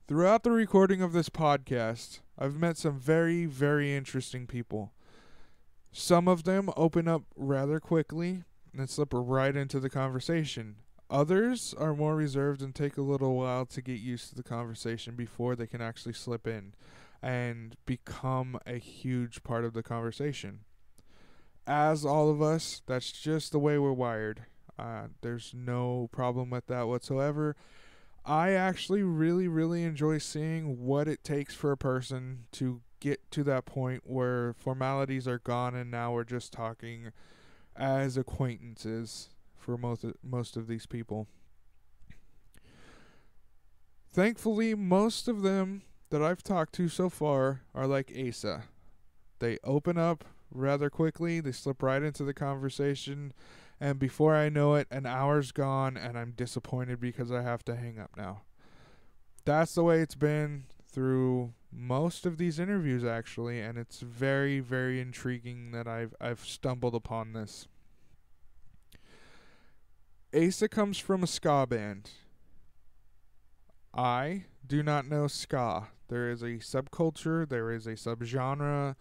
Throughout the recording of this podcast, I've met some very, very interesting people. Some of them open up rather quickly and slip right into the conversation. Others are more reserved and take a little while to get used to the conversation before they can actually slip in and become a huge part of the conversation. As all of us, that's just the way we're wired. There's no problem with that whatsoever. I actually really, really enjoy seeing what it takes for a person to get to that point where formalities are gone and now we're just talking as acquaintances for most of these people. Thankfully, most of them that I've talked to so far are like Asa. They open up rather quickly, they slip right into the conversation, and before I know it, an hour's gone and I'm disappointed because I have to hang up now. That's the way it's been through most of these interviews, actually, and it's very, very intriguing that I've stumbled upon this. Asa comes from a ska band. I do not know ska. There is a subculture, there is a subgenre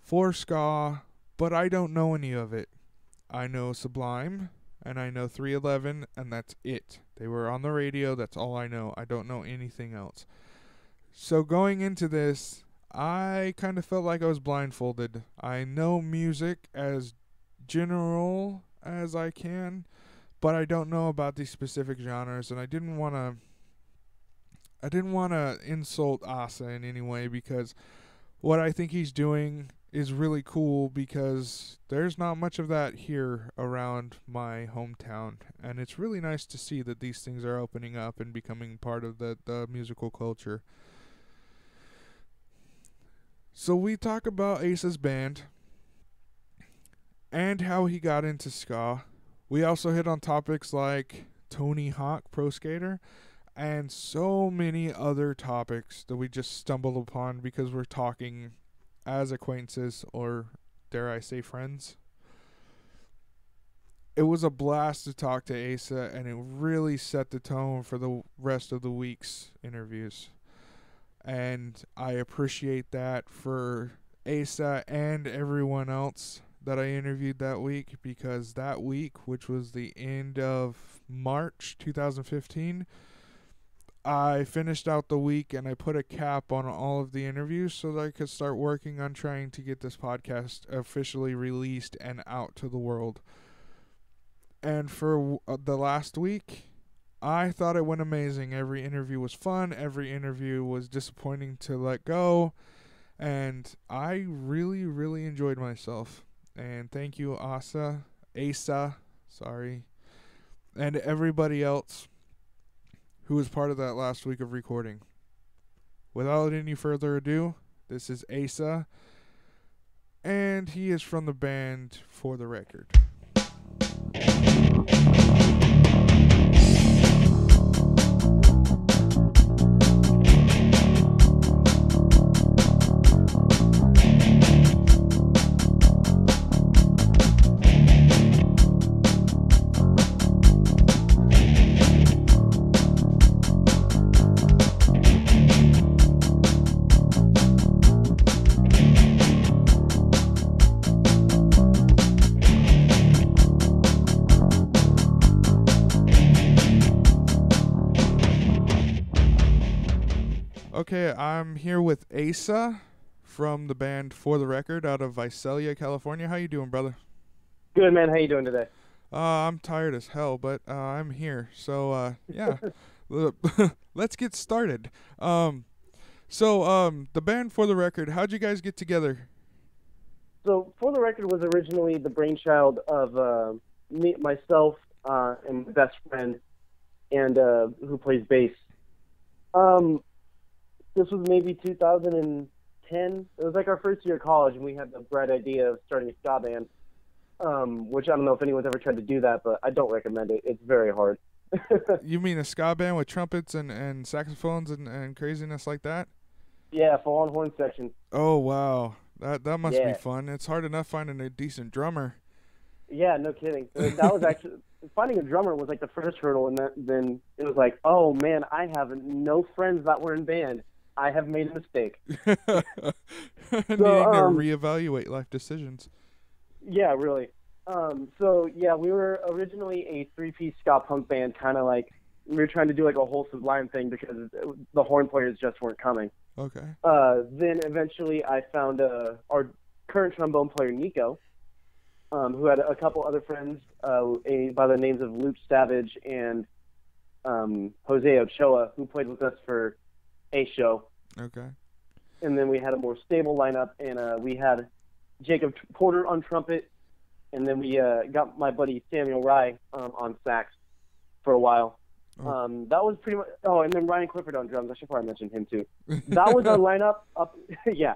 for ska, but I don't know any of it. I know Sublime, and I know 311, and that's it. They were on the radio, that's all I know. I don't know anything else. So going into this, I kind of felt like I was blindfolded. I know music as general as I can, but I don't know about these specific genres, and I didn't want to insult Asa in any way, because what I think he's doing is really cool, because there's not much of that here around my hometown, and it's really nice to see that these things are opening up and becoming part of the musical culture. So we talk about Asa's band and how he got into ska. We also hit on topics like Tony Hawk Pro Skater and so many other topics that we just stumbled upon because we're talking as acquaintances, or dare I say friends. It was a blast to talk to Asa, and it really set the tone for the rest of the week's interviews. And I appreciate that for Asa and everyone else that I interviewed that week, because that week, which was the end of March 2015, I finished out the week and I put a cap on all of the interviews so that I could start working on trying to get this podcast officially released and out to the world. And for the last week, I thought it went amazing. Every interview was fun. Every interview was disappointing to let go. And I really, really enjoyed myself. And thank you, Asa, and everybody else who was part of that last week of recording. Without any further ado, this is Asa, and he is from the band For the Record. Okay, I'm here with Asa from the band For the Record out of Visalia, California. How you doing, brother? Good, man. How you doing today? I'm tired as hell, but I'm here. So, yeah, let's get started. The band For the Record, how'd you guys get together? So, For the Record was originally the brainchild of myself, and my best friend, and who plays bass. This was maybe 2010. It was like our first year of college, and we had the bright idea of starting a ska band, which I don't know if anyone's ever tried to do that, but I don't recommend it. It's very hard. You mean a ska band with trumpets and saxophones and craziness like that? Yeah, full-on horn section. Oh, wow. That must be Yeah. fun. It's hard enough finding a decent drummer. Yeah, no kidding. That was actually finding a drummer was like the first hurdle, and then it was like, oh man, I have no friends that were in band. I have made a mistake. Needing So to reevaluate life decisions. yeah, really. So yeah, we were originally a three-piece ska punk band, kind of like we were trying to do like a whole Sublime thing because the horn players just weren't coming. Okay. Then eventually I found our current trombone player, Nico, who had a couple other friends by the names of Luke Savage and Jose Ochoa, who played with us for a show. Okay. And then we had a more stable lineup, and we had Jacob Porter on trumpet, and then we got my buddy Samuel Rye on sax for a while. Oh. That was pretty much. Oh, and then Ryan Clifford on drums. I should probably mention him too. That was our lineup up. Yeah,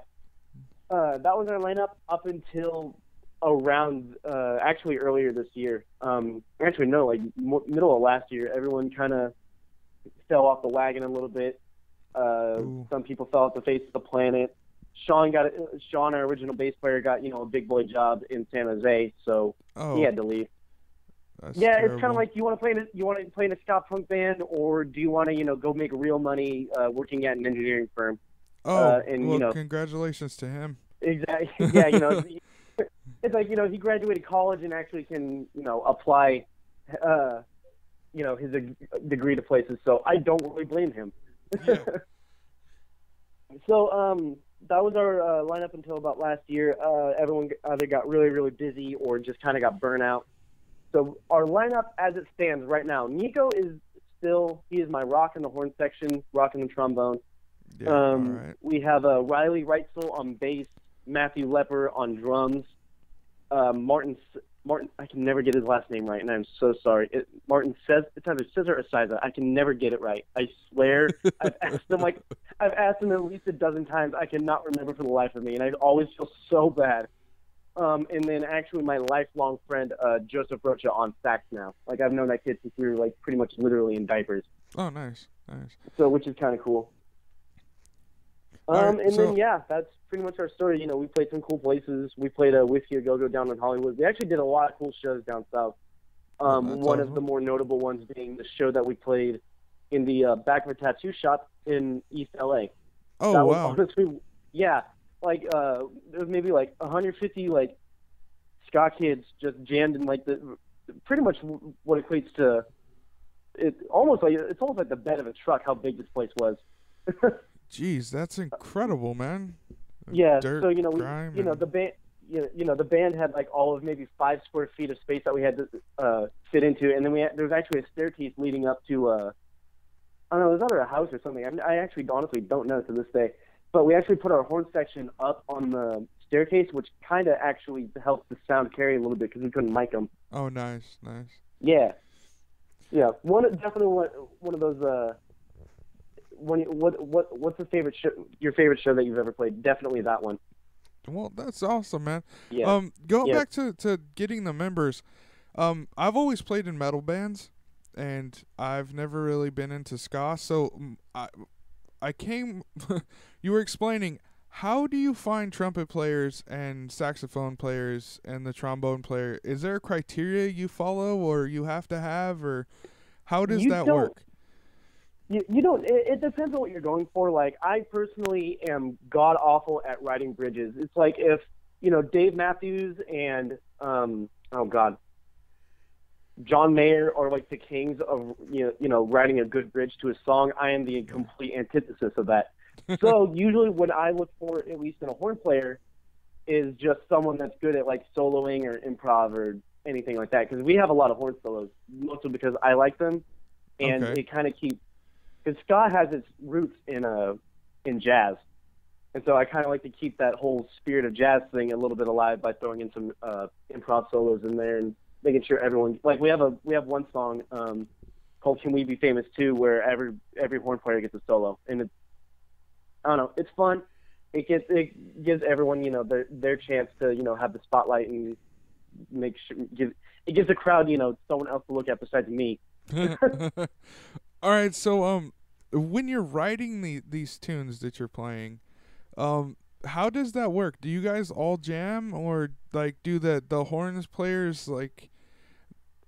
that was our lineup up until around actually earlier this year. Actually, no, like middle of last year. Everyone kind of fell off the wagon a little bit. Some people fell off the face of the planet. Sean, our original bass player, got a big boy job in San Jose, so he had to leave. That's yeah, terrible. It's kind of like you want to play in a ska punk band, or do you want to go make real money working at an engineering firm? Oh, and well, congratulations to him. Exactly. Yeah, it's like he graduated college and actually can apply his degree to places. So I don't really blame him. Yeah. So that was our lineup until about last year. Everyone either got really, really busy or just kind of got burnt out. So our lineup as it stands right now, Nico is he is my rock in the horn section, rock in the trombone. Yeah, all right. We have Riley Reitzel on bass, Matthew Lepper on drums, Martin, I can never get his last name right, and I'm so sorry. Martin says it's either Cesar or Siza. I can never get it right. I swear. I've asked him at least a dozen times. I cannot remember for the life of me, and I always feel so bad. And then actually my lifelong friend Joseph Rocha on sax now. Like I've known that kid since we were like pretty much literally in diapers. Oh, nice. So which is kind of cool. Then yeah, that's pretty much our story. We played some cool places. We played a Whiskey A Go-Go down in Hollywood. We actually did a lot of cool shows down south. One of the more notable ones being the show that we played in the back of a tattoo shop in East LA. Oh, that wow. Was honestly, yeah. Like there was maybe like 150 like ska kids just jammed in like the pretty much what equates to it's almost like the bed of a truck how big this place was. Jeez, that's incredible, man. Yeah, Dirt, so grime, the band the band had like all of maybe 5 square feet of space that we had to fit into, and then there was actually a staircase leading up to I don't know, it was either a house or something. I actually honestly don't know to this day. But we actually put our horn section up on the staircase, which kind of actually helped the sound carry a little bit because we couldn't mic them. Oh, nice. Yeah. Definitely one of those. What's your favorite show that you've ever played? Definitely that one. Well, that's awesome, man. Yeah. Going back to getting the members, I've always played in metal bands, and I've never really been into ska. So I came. You were explaining, how do you find trumpet players and saxophone players and the trombone player? Is there a criteria you follow or you have to have, or how does that work? You don't. It depends on what you're going for. Like I personally am god awful at writing bridges. It's like if Dave Matthews and John Mayer are like the kings of writing a good bridge to a song. I am the complete antithesis of that. So usually what I look for, at least in a horn player, is just someone that's good at like soloing or improv or anything like that. Because we have a lot of horn solos, mostly because I like them, and it kind of keeps. Because ska has its roots in jazz, and so I kind of like to keep that whole spirit of jazz thing a little bit alive by throwing in some improv solos in there and making sure everyone like we have one song called "Can We Be Famous Too," where every horn player gets a solo, and I don't know, it's fun. It gives everyone their chance to have the spotlight and it gives the crowd someone else to look at besides me. All right, so when you're writing these tunes that you're playing, how does that work? Do you guys all jam, or like do the horns players like?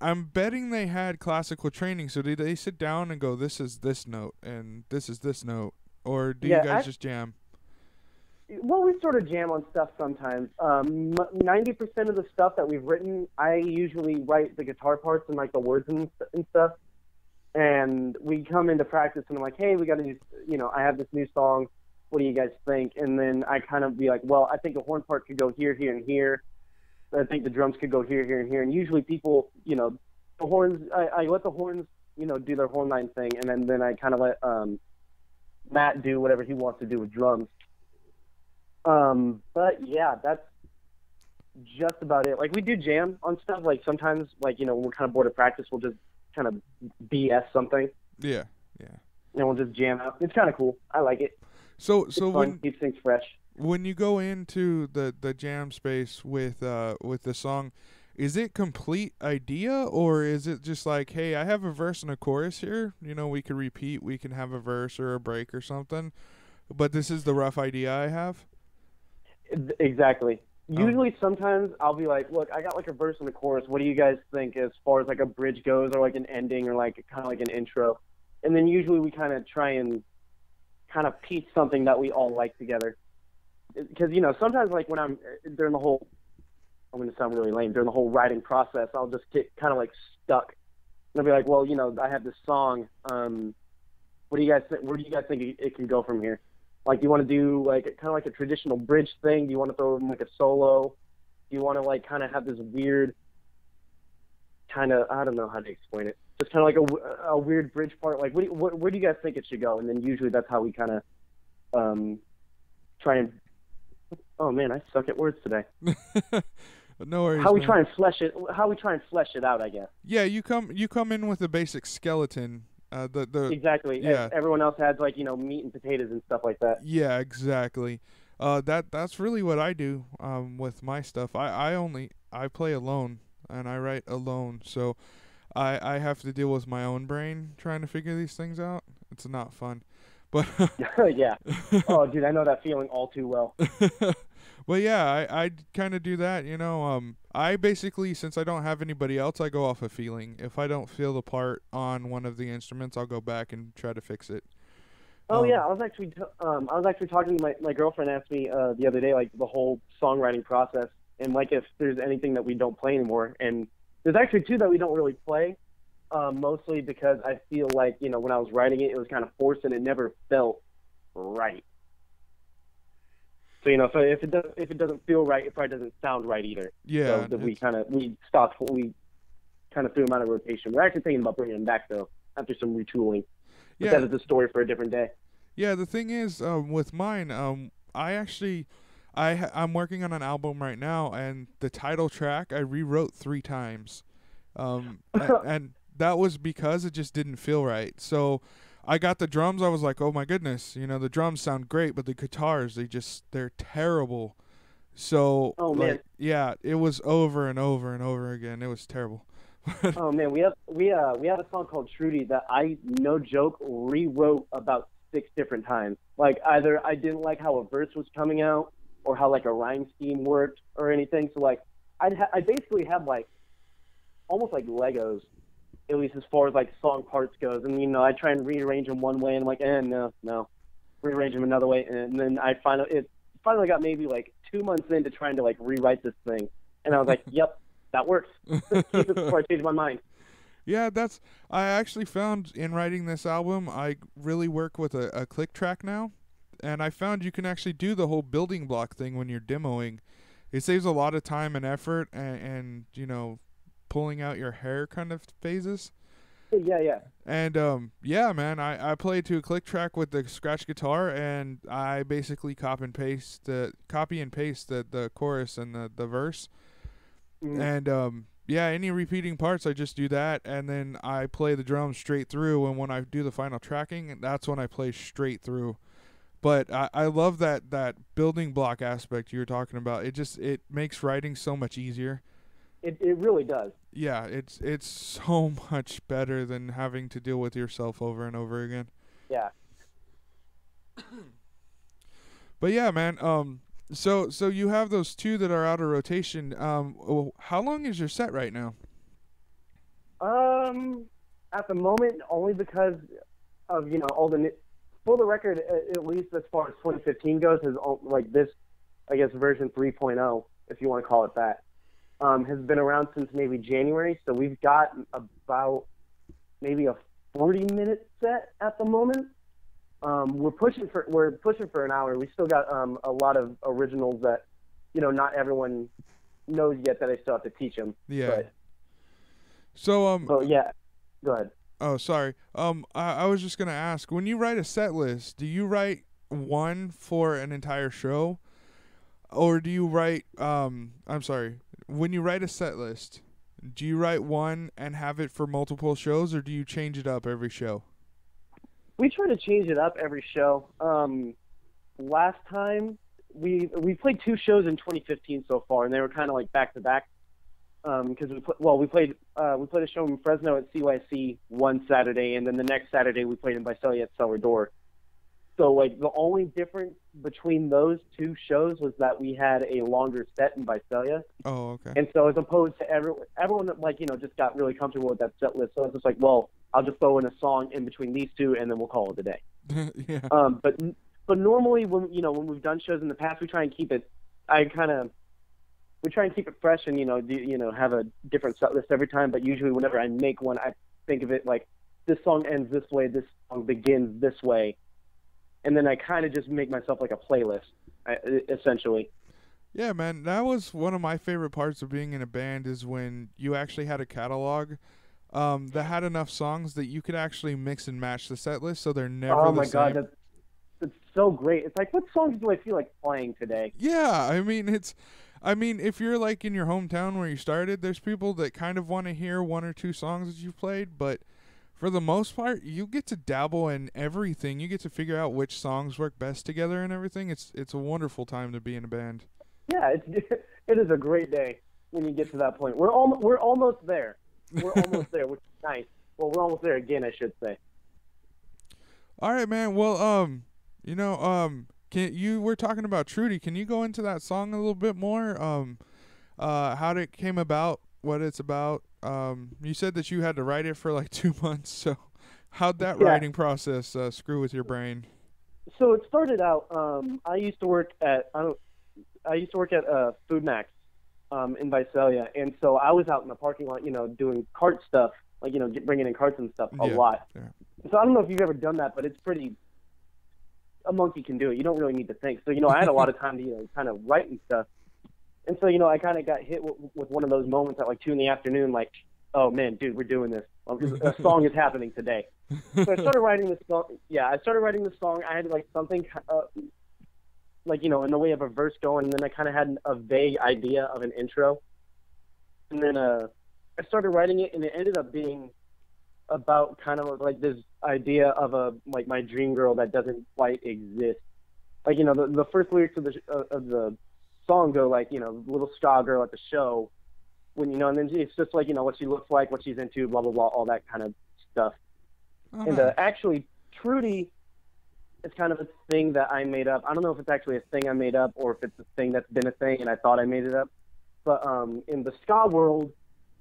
I'm betting they had classical training. So did they sit down and go, this is this note and this is this note, or do you Yeah, guys just jam? well, we sort of jam on stuff sometimes. 90% of the stuff that we've written, I usually write the guitar parts and like the words and stuff. And we come into practice and I'm like, hey, we got to do, I have this new song. What do you guys think? And then I kind of be like, well, I think the horn part could go here, here, and here. I think the drums could go here, here, and here. And usually people, the horns, I let the horns, do their horn line thing. And then I kind of let Matt do whatever he wants to do with drums. But yeah, that's just about it. Like we do jam on stuff. Like sometimes, like, when we're kind of bored of practice, we'll just kind of BS something. Yeah. And we'll just jam out. It's kind of cool. I like it. So it's fun. Keeps things fresh. When you go into the jam space with the song, is it complete idea, or is it just like, hey, I have a verse and a chorus here, we can repeat, we can have a verse or a break or something, but this is the rough idea I have? Exactly. Usually sometimes I'll be like, look, I got like a verse and a chorus. What do you guys think as far as like a bridge goes, or like an ending, or like kind of like an intro? And then usually we kind of try and kind of piece something that we all like together. Because, sometimes like when I'm during the whole, I'm going to sound really lame, during the whole writing process, I'll just get kind of like stuck. And I'll be like, well, I have this song. What do you guys think? Where do you guys think it can go from here? Like, do you want to do like kind of like a traditional bridge thing? Do you want to throw in like a solo? Do you want to like kind of have this weird kind of, I don't know how to explain it. Just kind of like a weird bridge part. Like, where do you guys think it should go? And then usually that's how we kind of try and. Oh man, I suck at words today. No worries. How we try and flesh it out, I guess. Yeah, you come in with a basic skeleton. Exactly. Yeah. Everyone else has like meat and potatoes and stuff like that. Yeah, exactly. That's really what I do with my stuff. I play alone and I write alone, so I have to deal with my own brain trying to figure these things out. It's not fun. But yeah. Oh, dude, I know that feeling all too well. Well, yeah, I kind of do that, I basically, since I don't have anybody else, I go off a feeling. If I don't feel the part on one of the instruments, I'll go back and try to fix it. Oh yeah, I was actually talking to my girlfriend. Asked me the other day, like, the whole songwriting process, and like if there's anything that we don't play anymore. And there's actually two that we don't really play, mostly because I feel like when I was writing it, it was kind of forced and it never felt right. So if it doesn't feel right, it probably doesn't sound right either. Yeah. So we kind of threw them out of rotation. We're actually thinking about bringing them back though after some retooling. But that is a story for a different day. Yeah, the thing is, with mine, I'm working on an album right now, and the title track I rewrote 3 times, and that was because it just didn't feel right. So I got the drums. I was like, oh my goodness, the drums sound great, but the guitars, they're terrible. So, yeah, it was over and over and over again. It was terrible. Oh man, we have a song called Trudy that I, no joke, rewrote about 6 different times. Like, either I didn't like how a verse was coming out, or how like a rhyme scheme worked, or anything. So like, I basically have like almost like Legos, at least as far as like song parts goes. And I try and rearrange them one way, and I'm like, no, rearrange them another way. And then it finally got maybe like 2 months into trying to like rewrite this thing, and I was like, yep, that works. Keep it before I change my mind. Yeah, I actually found in writing this album, I really work with a click track now, and I found you can actually do the whole building block thing when you're demoing. It saves a lot of time and effort, and pulling out your hair kind of phases. Yeah. And yeah, man, I play to a click track with the scratch guitar, and I basically copy and paste the chorus and the verse. And yeah, any repeating parts, I just do that, and then I play the drums straight through, and when I do the final tracking, that's when I play straight through. But I love that building block aspect you were talking about. It makes writing so much easier. It really does. Yeah, it's so much better than having to deal with yourself over and over again. Yeah. But yeah, man, so you have those 2 that are out of rotation. How long is your set right now? At the moment, only because of all the for the record, at least as far as 2015 goes, is like this, I guess version 3.0, if you want to call it that, has been around since maybe January. So we've got about maybe a 40-minute set at the moment. We're pushing for an hour. We still got a lot of originals that not everyone knows yet that I still have to teach them. Yeah. But, So yeah, go ahead. Oh, sorry. I was just gonna ask, when you write a set list, do you write one for an entire show, or do you write? I'm sorry. When you write a set list, do you write one and have it for multiple shows, or do you change it up every show? We try to change it up every show. Last time we played 2 shows in 2015 so far, and they were kind of like back to back. Because we played a show in Fresno at CYC one Saturday, and then the next Saturday we played in Visalia at Salvador. So like the only difference between those 2 shows was that we had a longer set in Visalia. Oh, okay. And so as opposed to everyone just got really comfortable with that set list. So it's just like, well, I'll just throw in a song in between these 2, and then we'll call it a day. Yeah. But normally when we've done shows in the past, we try and keep it. We try and keep it fresh and have a different set list every time. But usually whenever I make one, I think of it like this song ends this way, this song begins this way, and then I kind of just make myself like a playlist, essentially. Yeah, man, that was one of my favorite parts of being in a band, is when you actually had a catalog that had enough songs that you could actually mix and match the set list, so they're never the same. Oh my God, that's so great. It's like, what songs do I feel like playing today? Yeah, I mean, if you're like in your hometown where you started, there's people that kind of want to hear 1 or 2 songs that you've played, but for the most part, you get to dabble in everything. You get to figure out which songs work best together and everything. It's a wonderful time to be in a band. Yeah, it is a great day when you get to that point. We're almost there. We're almost there, which is nice. Well, we're almost there again, I should say. All right, man. Well, you were talking about Trudy. Can you go into that song a little bit more? How it came about, what it's about. You said that you had to write it for like 2 months. So, how'd that writing process screw with your brain? So it started out. I used to work at Food Max in Visalia, and so I was out in the parking lot, doing cart stuff, like bringing in carts and stuff a lot. Yeah. So I don't know if you've ever done that, but it's pretty. A monkey can do it. You don't really need to think. So, I had a lot of time to, kind of write and stuff. And so, I kind of got hit with one of those moments at like 2 PM, like, oh man, dude, we're doing this. A song is happening today. So I started writing this song. Yeah, I started writing the song. I had like something, in the way of a verse going, and then I kind of had a vague idea of an intro. And then I started writing it, and it ended up being about kind of like this idea of my dream girl that doesn't quite exist. Like, the first lyrics of the song go like, little ska girl at the show, when and then it's just like, what she looks like, what she's into, blah blah blah, all that kind of stuff. Uh-huh. And actually, Trudy is kind of a thing that I made up. I don't know if it's actually a thing I made up or if it's a thing that's been a thing and I thought I made it up. But in the ska world,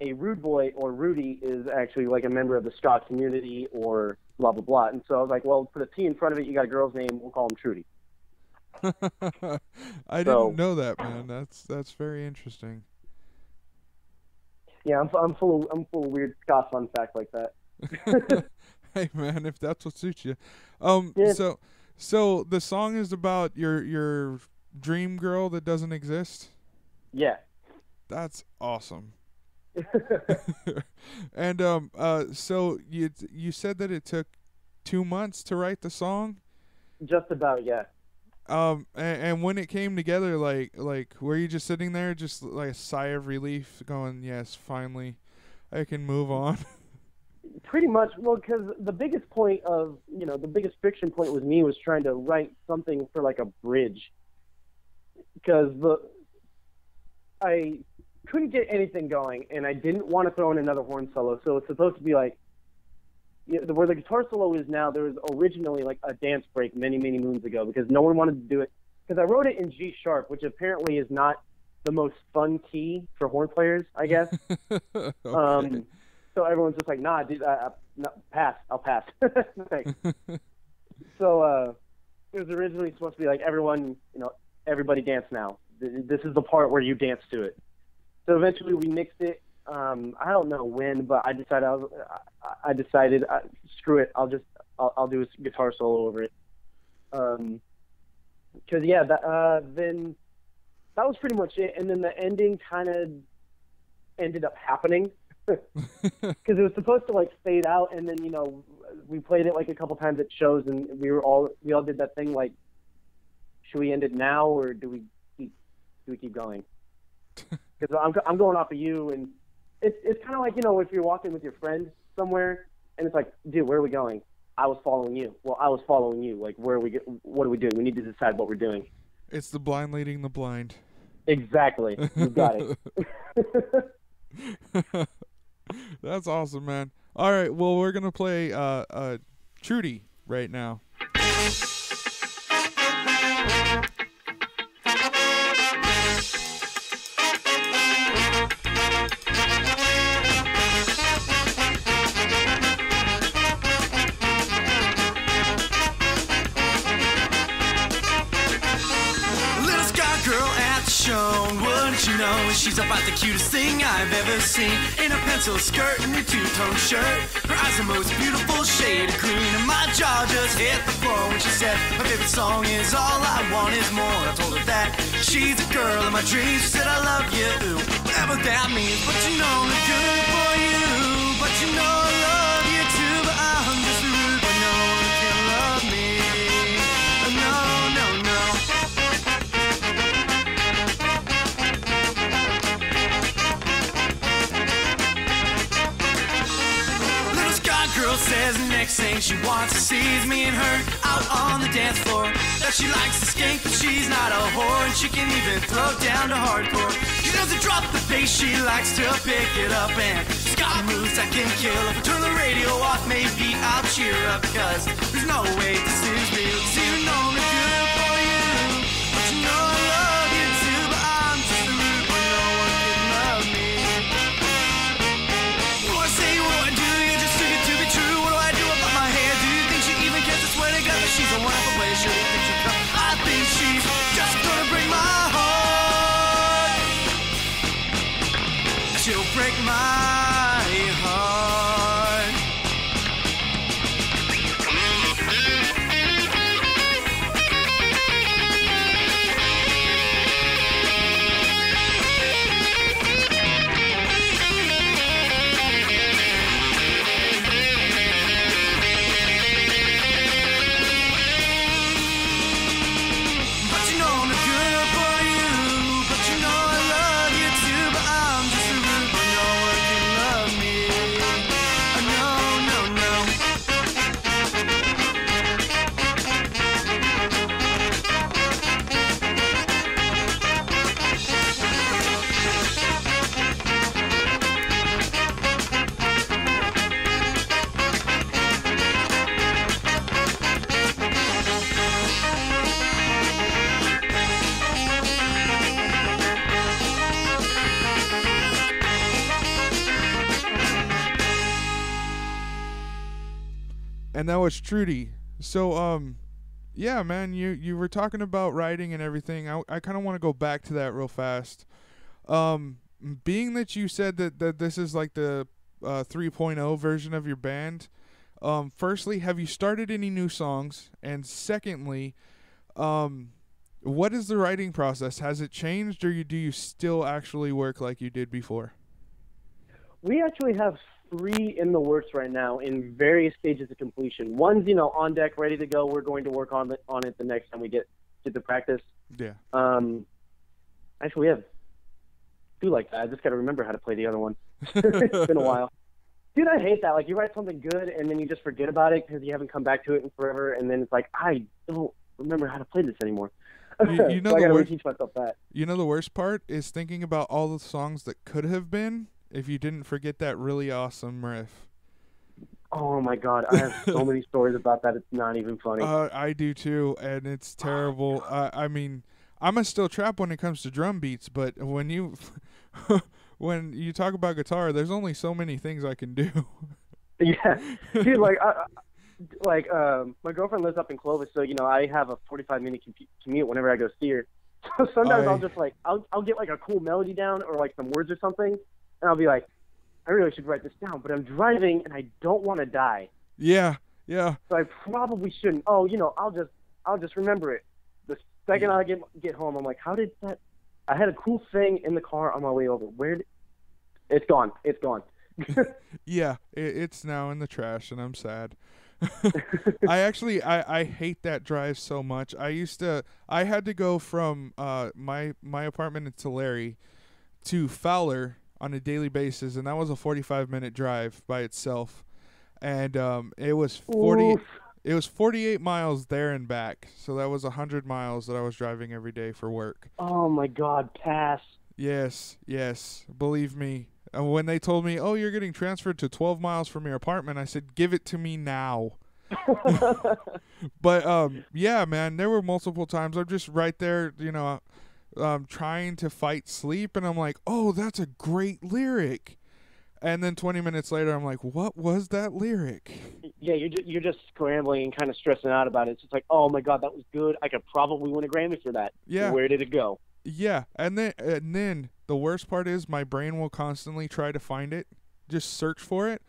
a rude boy or Rudy is actually like a member of the ska community or blah blah blah. And so I was like, well, put a T in front of it. You got a girl's name. We'll call him Trudy. I didn't know that, man. That's very interesting. Yeah, I'm full of weird ska fun facts like that. Hey, man, if that's what suits you. Yeah. So the song is about your dream girl that doesn't exist? Yeah. That's awesome. And so you said that it took 2 months to write the song? Just about, yeah. And when it came together, like were you just sitting there, just like a sigh of relief, going, "Yes, finally, I can move on"? Pretty much. Well, because the biggest point of the biggest friction point with me was trying to write something for like a bridge, because I couldn't get anything going, and I didn't want to throw in another horn solo. So it's supposed to be like, where the guitar solo is now, there was originally like a dance break many, many moons ago because no one wanted to do it. Because I wrote it in G sharp, which apparently is not the most fun key for horn players, I guess. Okay. So everyone's just like, nah, dude, no, pass. I'll pass. Thanks. So it was originally supposed to be like everybody dance now. This is the part where you dance to it. So eventually we mixed it. I don't know when, but I decided, screw it. I'll do a guitar solo over it. Because then that was pretty much it. And then the ending kind of ended up happening because it was supposed to like fade out, and then we played it like a couple times at shows, and we all did that thing like, should we end it now or do we keep going? Because I'm going off of you, and it's kind of like if you're walking with your friends somewhere, and it's like, dude, where are we going? I was following you. Well, I was following you. Like, what are we doing? We need to decide what we're doing. It's the blind leading the blind. Exactly. You got it. That's awesome, man. All right, well, we're gonna play Trudy right now. She's about the cutest thing I've ever seen. In a pencil skirt and a two-tone shirt. Her eyes the most beautiful shade of green. And my jaw just hit the floor when she said her favorite song is All I Want Is More. I told her that she's a girl in my dreams. She said I love you, whatever that means. But you know I'm good for you. But you know I love you too. But I'm just rude, but no one can love me. No, no, no. Girl says the next thing she wants to see is me and her out on the dance floor. That she likes to skink, but she's not a whore, and she can even throw down to hardcore. She doesn't drop the bass, she likes to pick it up, and she's got moves that can kill. If I turn the radio off, maybe I'll cheer up, cause there's no way this is real. Cause you know me good for you, but you know I love you too. But I'm just a rude boy, no one can love me. What I say, what I do, you just took it to be true. What do I do about my hair? Do you think she even cares? I swear to God that she's a wonderful player. Sure, you think she'll come? I think she's just gonna break my heart. She'll break my heart. And that was Trudy. So, yeah, man, you were talking about writing and everything. I kind of want to go back to that real fast. Being that you said that this is like the 3.0 version of your band, firstly, have you started any new songs? And secondly, what is the writing process? Has it changed, or do you still actually work like you did before? We actually have 3 in the works right now in various stages of completion. One's, on deck, ready to go. We're going to work on it the next time we get to practice. Yeah. Actually, we have 2 like that. I just got to remember how to play the other one. It's been a while. Dude, I hate that. Like, you write something good, and then you just forget about it because you haven't come back to it in forever, and then it's like, I don't remember how to play this anymore. You know, so I got to worst, reteach myself that. You know the worst part is thinking about all the songs that could have been if you didn't forget that really awesome riff. Oh my God, I have so many stories about that. It's not even funny. I do too, and it's terrible. I mean, I'm a steel trap when it comes to drum beats, but when you when you talk about guitar, there's only so many things I can do. Yeah, dude, like, my girlfriend lives up in Clovis, so I have a 45-minute commute whenever I go see her. So sometimes I'll just like I'll get like a cool melody down or like some words or something, and I'll be like, I really should write this down, but I'm driving and I don't want to die. Yeah. So I probably shouldn't. Oh, I'll just remember it. The second I get home, I'm like, how did that? I had a cool thing in the car on my way over. It's gone. It's gone. Yeah, it's now in the trash, and I'm sad. I hate that drive so much. I had to go from my apartment in Tulare to Fowler on a daily basis, and that was a 45-minute drive by itself. And it was 48 miles there and back. So that was 100 miles that I was driving every day for work. Oh my God, pass. Yes, believe me. And when they told me, "Oh, you're getting transferred to 12 miles from your apartment," I said, "Give it to me now." But yeah, man, there were multiple times I'm just right there, trying to fight sleep, and I'm like, "Oh, that's a great lyric." And then 20 minutes later, I'm like, "What was that lyric?" Yeah, you're just scrambling and kind of stressing out about it. It's just like, "Oh my God, that was good. I could probably win a Grammy for that." Yeah. Where did it go? Yeah, and then the worst part is my brain will constantly try to find it, just search for it,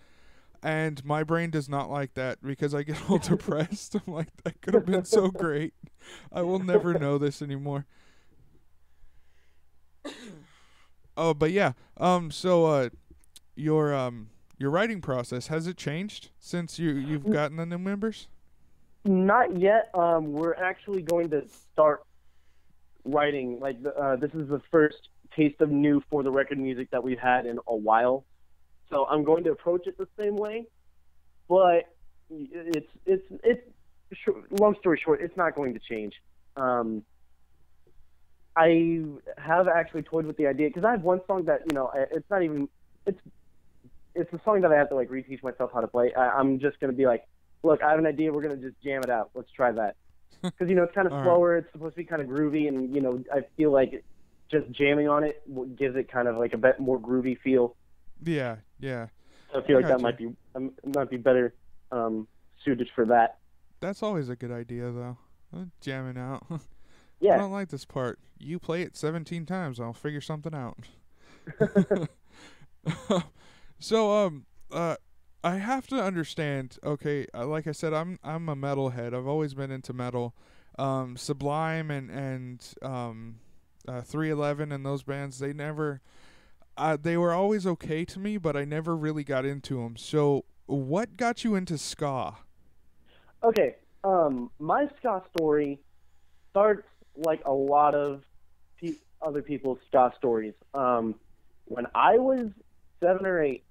and my brain does not like that because I get all depressed. I'm like, that could have been so great. I will never know this anymore. Oh, but yeah. So your writing process, has it changed since you've gotten the new members? Not yet. We're actually going to start writing. Like, this is the first taste of new for the record music that we've had in a while. So I'm going to approach it the same way, but it's long story short, it's not going to change. I have actually toyed with the idea because I have one song that it's not even it's a song that I have to like reteach myself how to play. I'm just gonna be like, look, I have an idea. We're gonna just jam it out. Let's try that. Because it's kind of slower. Right. It's supposed to be kind of groovy, and I feel like just jamming on it gives it kind of like a bit more groovy feel. Yeah. So I feel like that might be better suited for that. That's always a good idea, though. Jamming out. Yeah. I don't like this part. You play it 17 times. I'll figure something out. So I have to understand. Okay, like I said, I'm a metalhead. I've always been into metal. Sublime and 311 and those bands. They were always okay to me, but I never really got into them. So, what got you into ska? Okay, my ska story starts like a lot of other people's ska stories. When I was 7 or 8,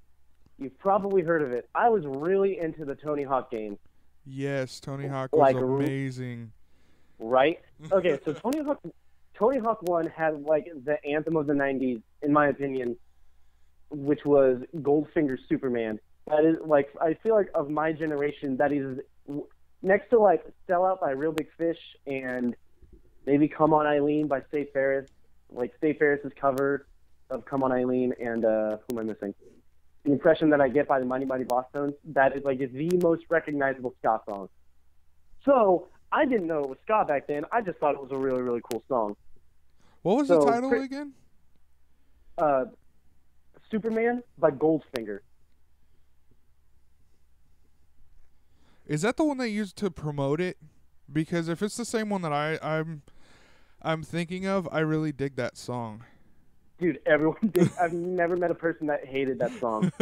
you've probably heard of it. I was really into the Tony Hawk game. Yes, Tony Hawk was amazing. Right? Okay, so Tony Hawk 1 had like the anthem of the 90s, in my opinion, which was Goldfinger's Superman. That is like, I feel like of my generation, that is next to like Sell Out by Real Big Fish and maybe Come On Eileen by Stay Ferris. Like Stay Ferris's cover of Come On Eileen and who am I missing? The Impression That I Get by the Mighty Mighty Bosstones. That is like the most recognizable ska song. So I didn't know it was ska back then. I just thought it was a really, really cool song. What was the title again? Superman by Goldfinger. Is that the one they used to promote it? Because if it's the same one that I'm thinking of, I really dig that song. Dude, everyone did. I've never met a person that hated that song.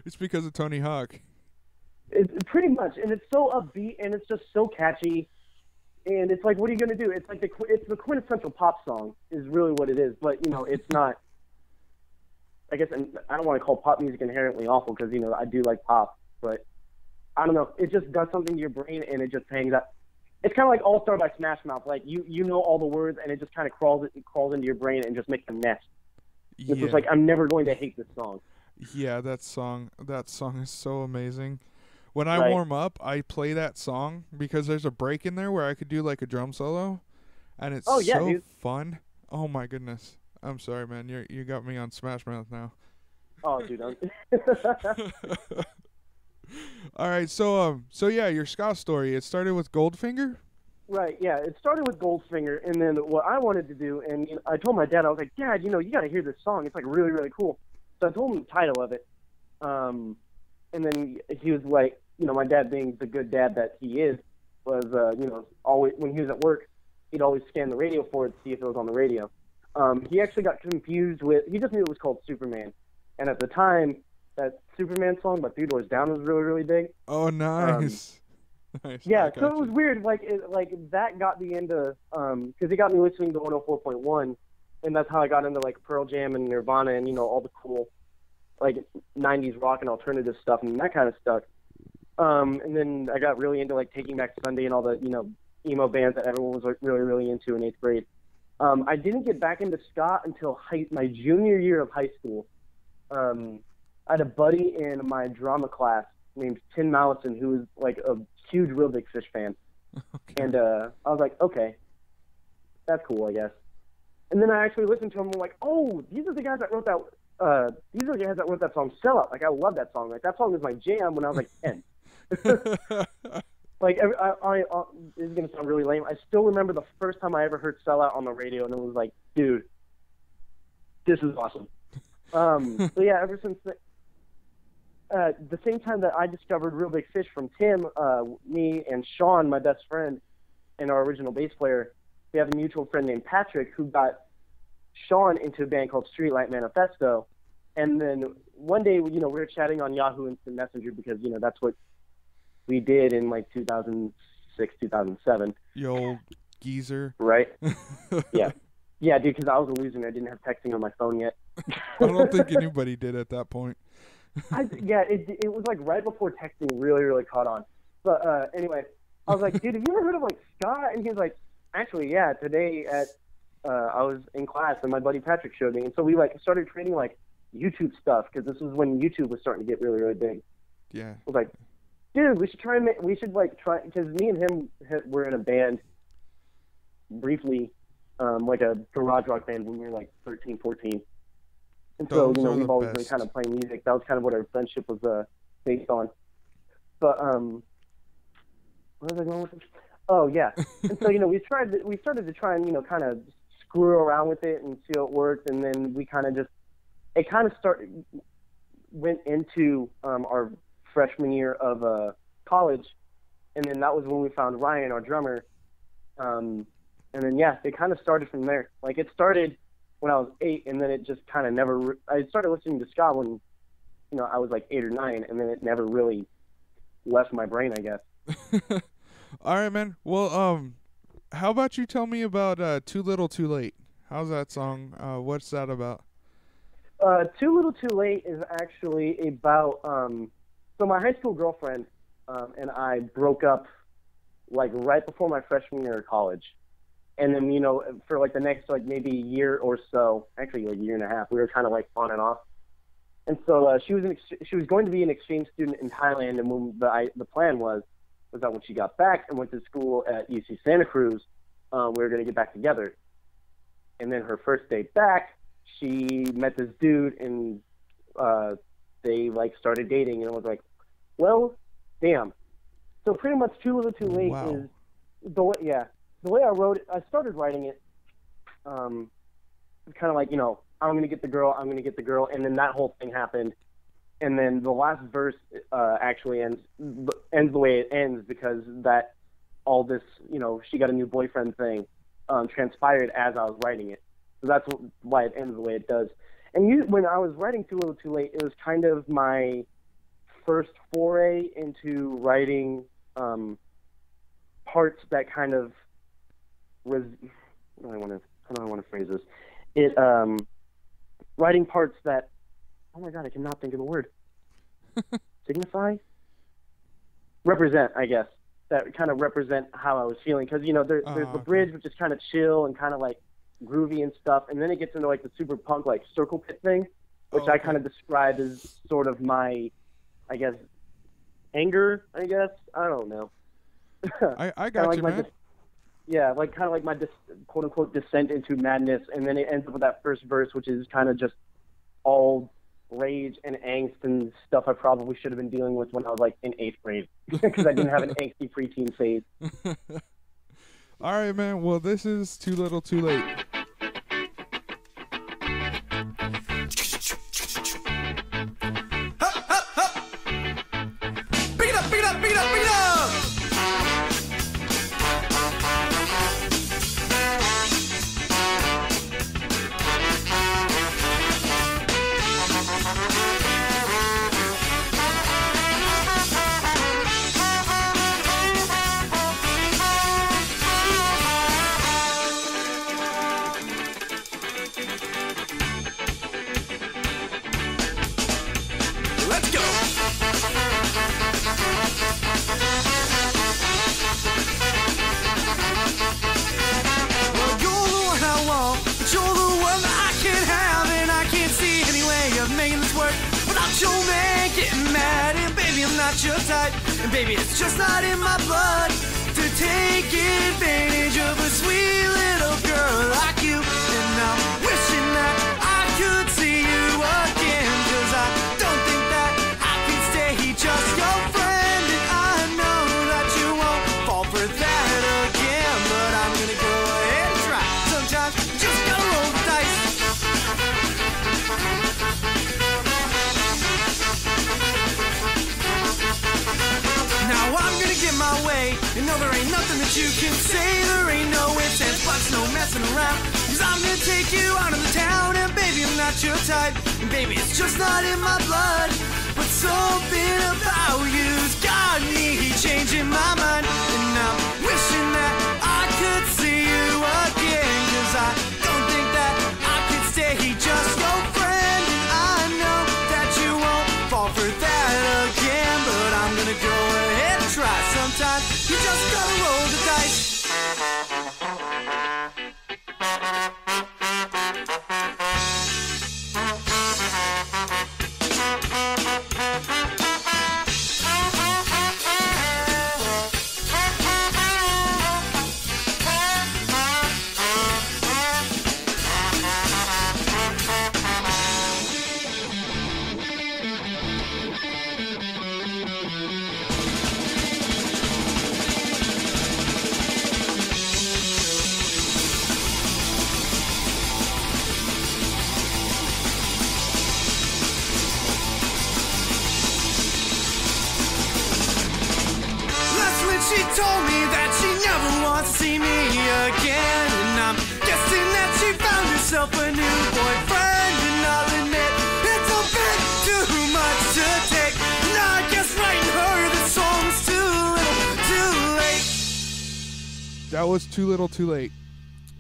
It's because of Tony Hawk. It's pretty much, and it's so upbeat, and it's just so catchy. And it's like, what are you going to do? It's like it's the quintessential pop song is really what it is. But, it's not, I guess, and I don't want to call pop music inherently awful because, I do like pop. But I don't know. It just does something to your brain, and it just hangs out. It's kind of like All Star by Smash Mouth. Like, you know all the words, and it just kind of crawls into your brain and just makes a nest. Yeah. It's just like, I'm never going to hate this song. Yeah, that song is so amazing. When I warm up, I play that song because there's a break in there where I could do like a drum solo, and it's so fun. Oh my goodness, I'm sorry, man. You got me on Smash Mouth now. Oh, dude. All right, so yeah, your ska story. It started with Goldfinger. Right, yeah. It started with Goldfinger, and then what I wanted to do, and I told my dad, I was like, Dad, you got to hear this song. It's like really, really cool. So I told him the title of it, and then he was like, my dad being the good dad that he is, was always when he was at work, he'd always scan the radio for it to see if it was on the radio. He actually got confused with. He just knew it was called Superman, and at the time, that Superman song by Three Doors Down was really, really big. Oh, nice. Nice. Yeah, so it was weird. Like that got me into because it got me listening to 104.1, and that's how I got into like Pearl Jam and Nirvana and all the cool like 90s rock and alternative stuff and that kind of stuff. And then I got really into like Taking Back Sunday and all the emo bands that everyone was like really, really into in 8th grade. I didn't get back into ska until my junior year of high school. I had a buddy in my drama class named Tim Mallison who was like a huge Real Big Fish fan. Okay. And I was like, okay, that's cool, I guess. And then I actually listened to him and I'm like, oh, these are the guys that wrote that song Sellout. Like, I love that song. Like, that song was my jam when I was like 10. Like, this is going to sound really lame. I still remember the first time I ever heard Sellout on the radio, and it was like, dude, this is awesome. So yeah, ever since the same time that I discovered Real Big Fish from Tim, me and Sean, my best friend, and our original bass player, we have a mutual friend named Patrick who got Sean into a band called Streetlight Manifesto. And then one day, we were chatting on Yahoo Instant Messenger because, that's what we did in like 2006, 2007. You old geezer. Right? Yeah. Yeah, dude, because I was a loser and I didn't have texting on my phone yet. I don't think anybody did at that point. It was like right before texting really, really caught on. But anyway, I was like, dude, have you ever heard of like ska? And he was like, actually, yeah, today I was in class and my buddy Patrick showed me. And so we like started creating like YouTube stuff because this was when YouTube was starting to get really, really big. Yeah. I was like, dude, we should try, because me and him were in a band briefly, like a garage rock band when we were like 13, 14. And so, we've always been kind of playing music. That was kind of what our friendship was based on. But, where was I going with this? Oh, yeah. And so, we started to try and, kind of screw around with it and see how it worked. And then we kind of went into our freshman year of college. And then that was when we found Ryan, our drummer. And then, yeah, it kind of started from there. Like, it started when I was 8, and then it just kind of never. I started listening to ska when, I was like 8 or 9, and then it never really left my brain, I guess. All right, man. Well, how about you tell me about Too Little Too Late? How's that song? What's that about? Too Little Too Late is actually about. So my high school girlfriend and I broke up like right before my freshman year of college. And then, for like the next like maybe year or so, actually like a year and a half, we were kind of like on and off. And so she was going to be an exchange student in Thailand, and when the plan was that when she got back and went to school at UC Santa Cruz, we were going to get back together. And then her first day back, she met this dude, and they like started dating, and I was like, well, damn. So pretty much Too Little Too Late is the way I wrote it. I started writing it, kind of like, I'm going to get the girl, and then that whole thing happened. And then the last verse actually ends the way it ends because that all this, she got a new boyfriend thing transpired as I was writing it. So that's why it ends the way it does. And when I was writing Too Little Too Late, it was kind of my first foray into writing parts that kind of how do I want to phrase this? Writing parts that, oh my God, I cannot think of the word. Signify? Represent, I guess. That kind of represent how I was feeling. Because, there's the bridge, which is kind of chill and kind of like groovy and stuff. And then it gets into like the super punk, like circle pit thing, which I kind of describe as sort of my, I guess, anger, I guess. I don't know. I got you, man. Yeah, like kind of like my quote unquote descent into madness, and then it ends up with that first verse, which is kind of just all rage and angst and stuff I probably should have been dealing with when I was like in 8th grade because I didn't have an angsty preteen phase. All right, man. Well, this is Too Little Too Late. Pick it up, pick it up, pick it up, pick it up! Let's go! Well, you're the one I want, but you're the one that I can't have, and I can't see any way of making this work without your man getting mad. And baby, I'm not your type, and baby, it's just not in my blood to take advantage of a sweet little girl like you. And I'm wishing that I could see you again, 'cause I don't think that I can stay just your friend. And I know that you won't fall for that again, but I'm gonna go ahead and try. Sometimes you just gotta roll the dice. Now I'm gonna get my way, and no, there ain't nothing that you can say. There ain't no ifs, ands, buts, no messing around, 'cause I'm gonna take you out of the town. And baby, I'm not your type, and baby, it's just not in my blood, but something about you's got me changing my mind. And I'm wishing that I could see you again, 'cause I don't think that I could stay just your friend. And I know that you won't fall for that again, but I'm gonna go ahead and try. Sometimes you just gotta roll the dice. She told me that she never wants to see me again, and I'm guessing that she found herself a new boyfriend. And I'll admit it's a bit too much to take, and I guess writing her this song's too little too late. That was Too Little Too Late.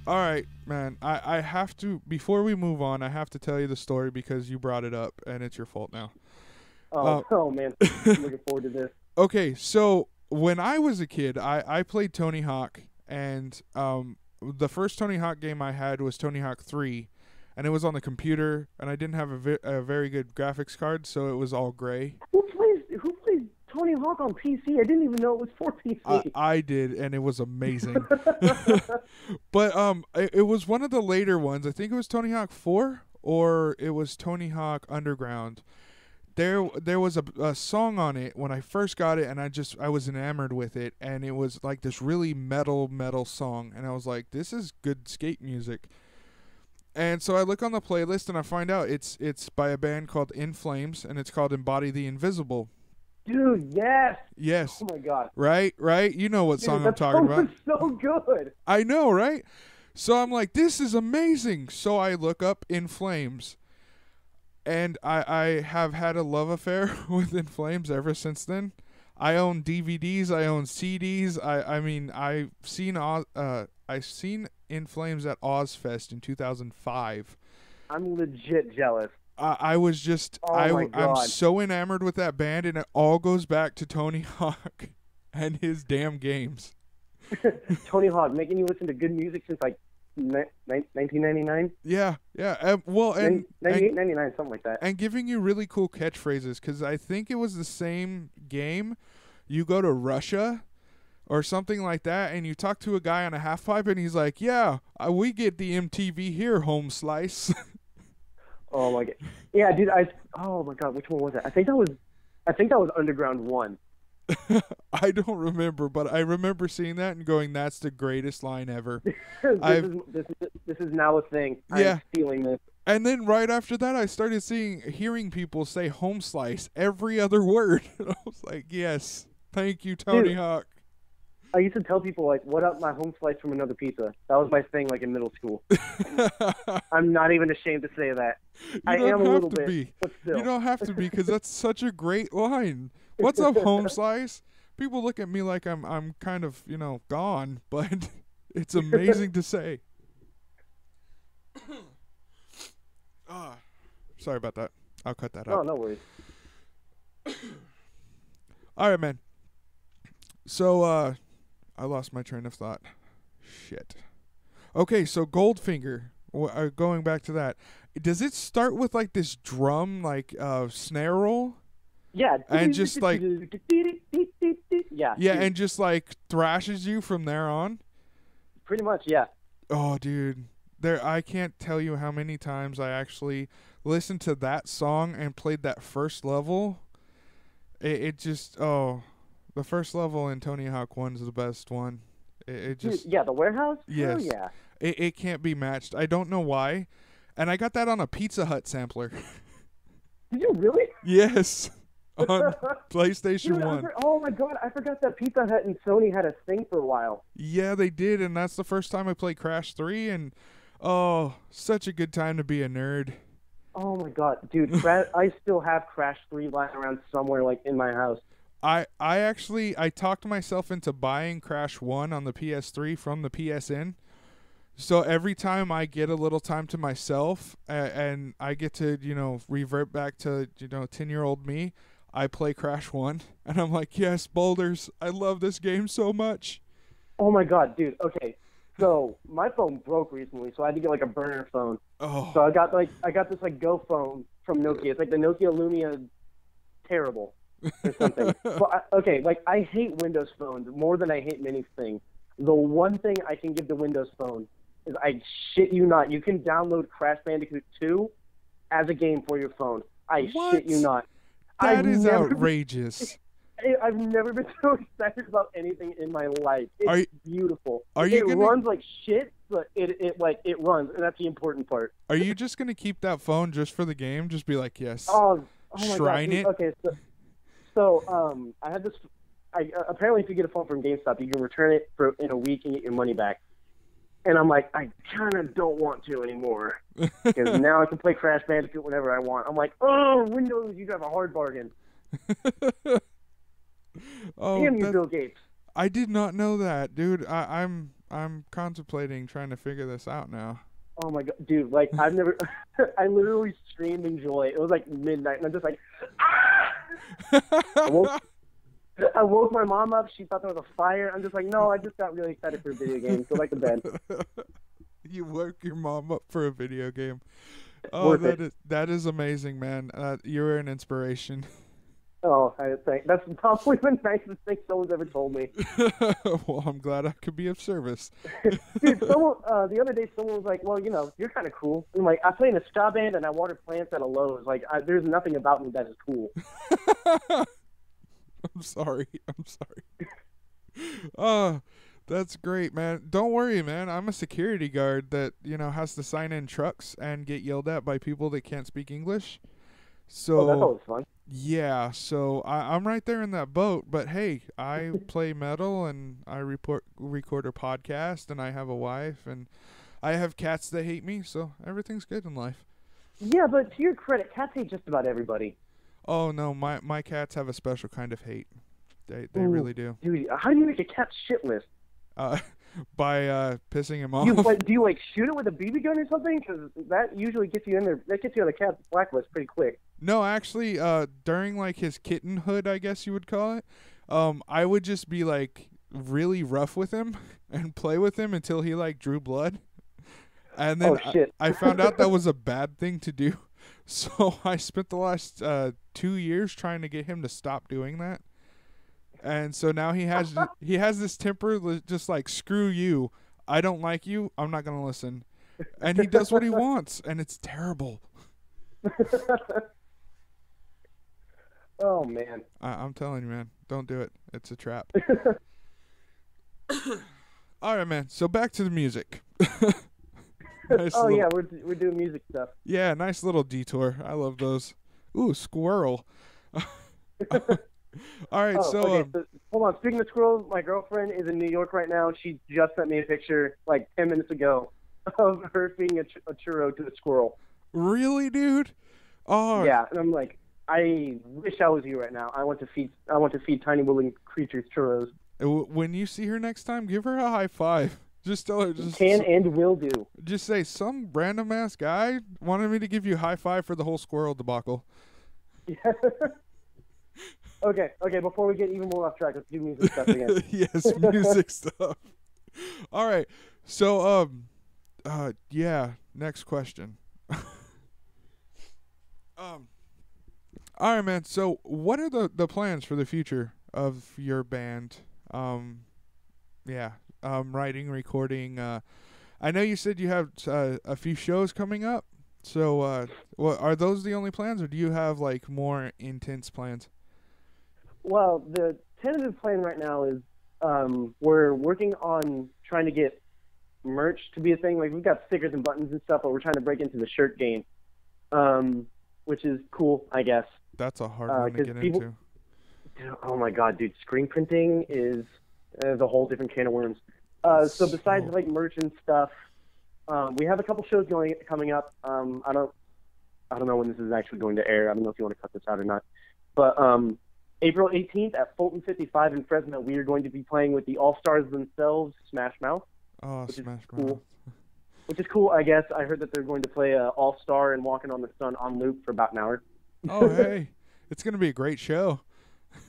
All right, man. I have to, before we move on, I have to tell you the story because you brought it up, and it's your fault now. Oh man, I'm looking forward to this. Okay, so when I was a kid, I played Tony Hawk, and the first Tony Hawk game I had was Tony Hawk 3, and it was on the computer, and I didn't have a very good graphics card, so it was all gray. Who plays Tony Hawk on PC? I didn't even know it was for PC. I did, and it was amazing. But it was one of the later ones. I think it was Tony Hawk 4, or it was Tony Hawk Underground. There was a song on it when I first got it, and I was enamored with it, and it was like this really metal song, and I was like, this is good skate music. And so I look on the playlist, and I find out it's by a band called In Flames, and it's called Embody the Invisible. Dude, yes. Yes. Oh my god. Right? You know what song I'm talking about. That song was so good. I know, right? So I'm like, this is amazing. So I look up In Flames. And I have had a love affair with In Flames ever since then. I own DVDs, I own CDs. I've seen In Flames at Ozfest in 2005. I'm legit jealous. I was just I'm so enamored with that band, and it all goes back to Tony Hawk and his damn games. Tony Hawk making you listen to good music since like 1999. Yeah. 98, 99, something like that. And giving you really cool catchphrases, because I think it was the same game. You go to Russia, or something like that, and you talk to a guy on a half pipe, and he's like, "Yeah, we get the MTV here, home slice." Oh my god. Yeah, dude. Oh my god. Which one was it? I think that was Underground 1. I don't remember, but I remember seeing that and going, "That's the greatest line ever." This is now a thing. Yeah. I'm stealing this. And then right after that, I started hearing people say "home slice" every other word. I was like, "Yes, thank you, Tony Hawk." I used to tell people, like, "What up, my home slice from another pizza?" That was my thing, like, in middle school. I'm not even ashamed to say that. I am a little bit, but still. You don't have to be, because that's such a great line. What's up, home slice? People look at me like I'm kind of, gone, but it's amazing to say. Sorry about that. I'll cut that out. Oh, no worries. All right, man. So, I lost my train of thought. Shit. Okay, so Goldfinger. Going back to that, does it start with like this drum, like snare roll? Yeah. And just like yeah. Yeah, and just like thrashes you from there on. Pretty much, yeah. Oh, dude. I can't tell you how many times I actually listened to that song and played that first level. It just the first level in Tony Hawk 1 is the best one. It just Dude, yeah, the warehouse? Yes. Oh, yeah. It can't be matched. I don't know why. And I got that on a Pizza Hut sampler. Did you really? Yes. On PlayStation 1. Oh my god, I forgot that Pizza Hut and Sony had a thing for a while. Yeah, they did, and that's the first time I played Crash 3, and such a good time to be a nerd. Oh my god, dude, I still have Crash 3 lying around somewhere, like, in my house. I talked myself into buying Crash 1 on the PS3 from the PSN. So every time I get a little time to myself and I get to, revert back to, 10-year-old me, I play Crash 1, and I'm like, yes, boulders, I love this game so much. Oh my god, dude, okay. So my phone broke recently, so I had to get like a burner phone. Oh. So I got this like Go phone from Nokia. It's like the Nokia Lumia Terrible or something. But I hate Windows phones more than I hate many things. The one thing I can give the Windows phone is, I shit you not, you can download Crash Bandicoot 2 as a game for your phone. What? Shit you not. That is outrageous. I've never been so excited about anything in my life. It's beautiful. It runs like shit, but it runs, and that's the important part. Are you just gonna keep that phone just for the game? Just be like, yes. Oh my Shrine god. it. Okay, so I had this. Apparently, if you get a phone from GameStop, you can return it in a week and get your money back. And I'm like, I kind of don't want to anymore, because now I can play Crash Bandicoot whenever I want. I'm like, oh, Windows, you have a hard bargain. Damn you, Bill Gates. I did not know that, dude. I'm contemplating trying to figure this out now. Oh my god, dude! Like, I've never. I literally screamed in joy. It was like midnight, and I'm just like, ah! I woke my mom up. She thought there was a fire. I'm just like, no, I just got really excited for a video game. Go back to bed. You woke your mom up for a video game. Oh, that is amazing, man. You're an inspiration. Oh, that's probably the nicest thing someone's ever told me. Well, I'm glad I could be of service. Dude, the other day, someone was like, well, you're kind of cool. I'm like, I play in a ska band and I water plants at a Lowe's. Like, there's nothing about me that is cool. I'm sorry. Oh, that's great, man. Don't worry, man. I'm a security guard that, has to sign in trucks and get yelled at by people that can't speak English. So that's always fun. Yeah, so I'm right there in that boat. But hey, I play metal and I record a podcast, and I have a wife, and I have cats that hate me. So everything's good in life. Yeah, but to your credit, cats hate just about everybody. Oh no, my cats have a special kind of hate. They really do. Dude, how do you make a cat shitless? By pissing him off. Do you shoot it with a BB gun or something? Because that usually gets you in there. That gets you on the cat's blacklist pretty quick. No, actually, during his kittenhood, I guess you would call it, I would just be really rough with him and play with him until he drew blood. And then I found out that was a bad thing to do. So I spent the last 2 years trying to get him to stop doing that. And so now he has this temper, just like, screw you. I don't like you. I'm not gonna listen. And he does what he wants, and it's terrible. Oh man. I'm telling you, man, don't do it. It's a trap. All right, man. So back to the music. Yeah, we're doing music stuff. Yeah, nice little detour. I love those. Ooh, squirrel. All right, so hold on. Speaking of squirrels, my girlfriend is in New York right now. She just sent me a picture like 10 minutes ago of her feeding a churro to a squirrel. Really, dude? Oh. Yeah, and I'm like, I wish I was you right now. I want to feed tiny willing creatures churros. When you see her next time, give her a high five. Just tell her. Can and will do. Just say, some random ass guy wanted me to give you a high five for the whole squirrel debacle. Yeah. Okay. Before we get even more off track, let's do music stuff again. Yes, music stuff. All right. So, yeah. Next question. All right, man. So, what are the plans for the future of your band? Writing, recording. I know you said you have a few shows coming up. So, are those the only plans, or do you have like more intense plans? Well, the tentative plan right now is we're working on trying to get merch to be a thing. Like, we've got stickers and buttons and stuff, but we're trying to break into the shirt game, which is cool, I guess. That's a hard one to get into. Oh my god, dude! Screen printing is a whole different can of worms. So besides like merch and stuff, we have a couple shows coming up. I don't know when this is actually going to air. I don't know if you want to cut this out or not, but April 18th at Fulton 55 in Fresno, we are going to be playing with the All-Stars themselves, Smash Mouth. Oh, Smash Mouth. Cool. Which is cool, I guess. I heard that they're going to play All-Star and Walking on the Sun on loop for about an hour. Oh, hey. It's going to be a great show.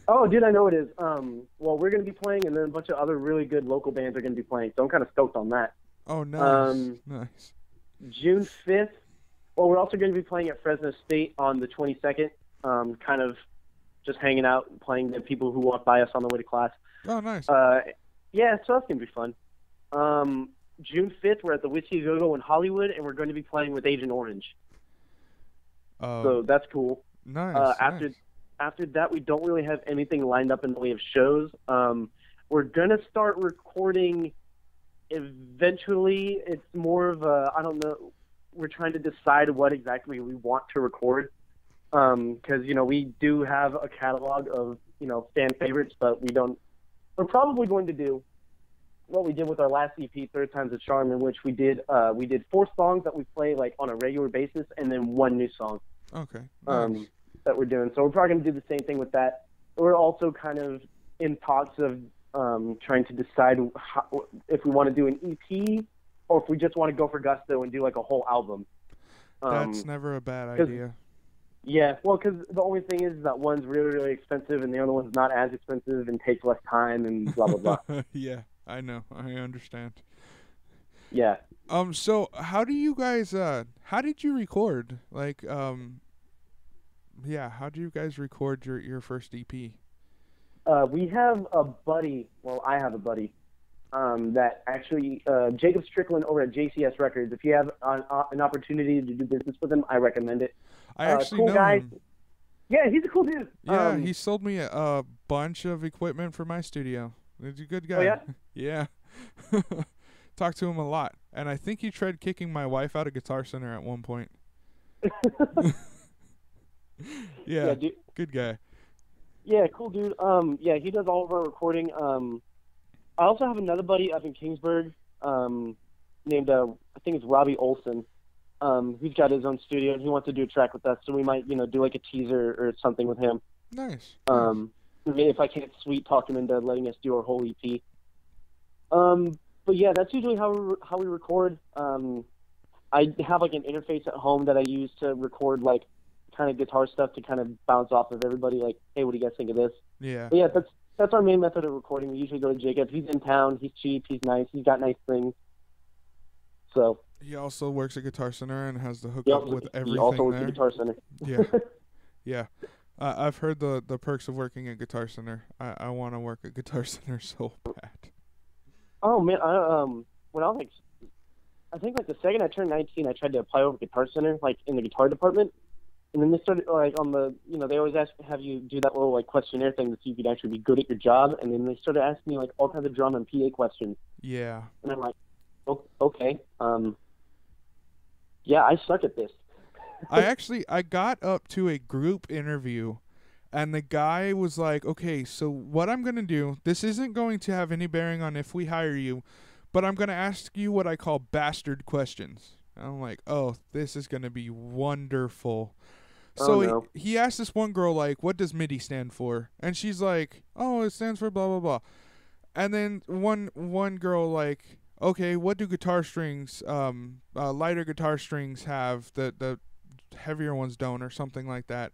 Oh, dude, I know it is. Well, we're going to be playing, and then a bunch of other really good local bands are going to be playing, so I'm kind of stoked on that. Oh, nice. Nice. June 5th, well, we're also going to be playing at Fresno State on the 22nd, kind of just hanging out and playing the people who walk by us on the way to class. Oh, nice. Yeah, so that's going to be fun. June 5th, we're at the Whiskey Go-Go in Hollywood, and we're going to be playing with Agent Orange. So that's cool. Nice. After that, we don't really have anything lined up in the way of shows. We're going to start recording eventually. It's more of a, I don't know, we're trying to decide what exactly we want to record. Because, we do have a catalog of, fan favorites, but we're probably going to do what we did with our last EP, Third Time's a Charm, in which we did 4 songs that we play like on a regular basis, and then 1 new song. Okay. Nice. That we're doing. So we're probably going to do the same thing with that. We're also kind of in talks of trying to decide if we want to do an EP or if we just want to go for gusto and do like a whole album. That's never a bad idea. Yeah, well, because the only thing is that one's really, really expensive and the other one's not as expensive and takes less time and blah, blah, blah. Yeah, I know. I understand. Yeah. So how do you guys, how did you record? Like, how do you guys record your first EP? We have a buddy, well, I have a buddy, that actually, Jacob Strickland over at JCS Records, if you have an opportunity to do business with him, I recommend it. I actually cool know guy. him. Yeah, he's a cool dude. Yeah, he sold me a bunch of equipment for my studio. He's a good guy. Oh, yeah? Yeah. Talk to him a lot. And I think he tried kicking my wife out of Guitar Center at one point. Yeah, dude. Good guy. Yeah, cool dude. Yeah, he does all of our recording. I also have another buddy up in Kingsburg, named I think it's Robbie Olson. He's got his own studio and he wants to do a track with us, so we might, do like a teaser or something with him. Nice. If I can't sweet talk him into letting us do our whole EP. But yeah, that's usually how we record. I have like an interface at home that I use to record like kind of guitar stuff to kind of bounce off of everybody. Like, hey, what do you guys think of this? Yeah. But yeah, that's our main method of recording. We usually go to Jacob. He's in town. He's cheap. He's nice. He's got nice things. So. He also works at Guitar Center and has the hookup with everything. He also works there. at Guitar Center. Yeah. Yeah. I've heard the perks of working at Guitar Center. I want to work at Guitar Center so bad. Oh man, when I was like, I think like the second I turned 19, I tried to apply over Guitar Center, like in the guitar department, and then they started like on the, they always have you do that little like questionnaire thing to see if you'd actually be good at your job, and then they started asking me like all kinds of drum and PA questions. Yeah. And I'm like, okay, yeah, I suck at this. I got up to a group interview, and the guy was like, okay, so what I'm going to do, this isn't going to have any bearing on if we hire you, but I'm going to ask you what I call bastard questions. And I'm like, oh, this is going to be wonderful. So no. he asked this one girl, like, what does MIDI stand for? And she's like, oh, it stands for blah, blah, blah. And then one girl, like, okay, what do guitar strings, lighter guitar strings have that the heavier ones don't, or something like that.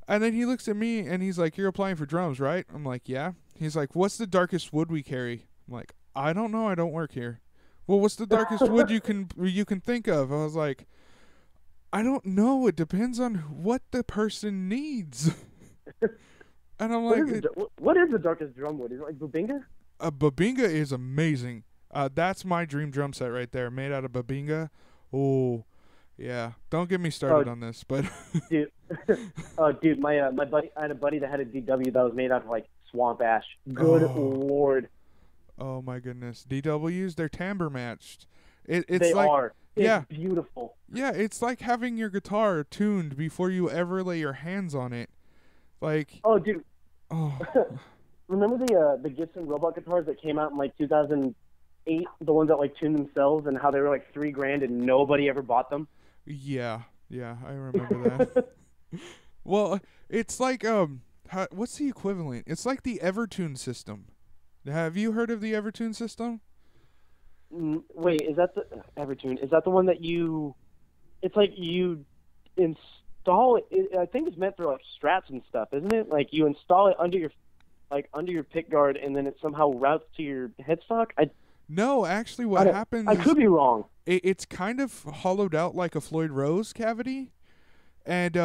And then he looks at me and he's like, you're applying for drums, right? I'm like, yeah. He's like, what's the darkest wood we carry? I'm like, I don't know, I don't work here. Well, what's the darkest wood you can think of? I was like, I don't know, it depends on what the person needs. And I'm like, what is the darkest drum wood? Is it like Bubinga? Bubinga is amazing. That's my dream drum set right there, made out of Bubinga. Oh, yeah. Don't get me started on this, but dude, my buddy, I had a buddy that had a DW that was made out of like swamp ash. Good Lord. Oh my goodness, DWs, they're timbre matched. It's they like, are. It's yeah, beautiful. Yeah, it's like having your guitar tuned before you ever lay your hands on it. Like, oh, dude. Oh. Remember the Gibson robot guitars that came out in like 2008? The ones that like tuned themselves, and how they were like $3,000 and nobody ever bought them. Yeah, I remember that. Well, it's like what's the equivalent? It's like the Evertune system. Have you heard of the Evertune system? Wait, is that the Evertune? Is that the one that you? It's like you install it. I think it's meant for like Strats and stuff, isn't it? Like you install it under your pick guard, and then it somehow routes to your headstock. No, actually, what happens? I could be wrong. It's kind of hollowed out like a Floyd Rose cavity, and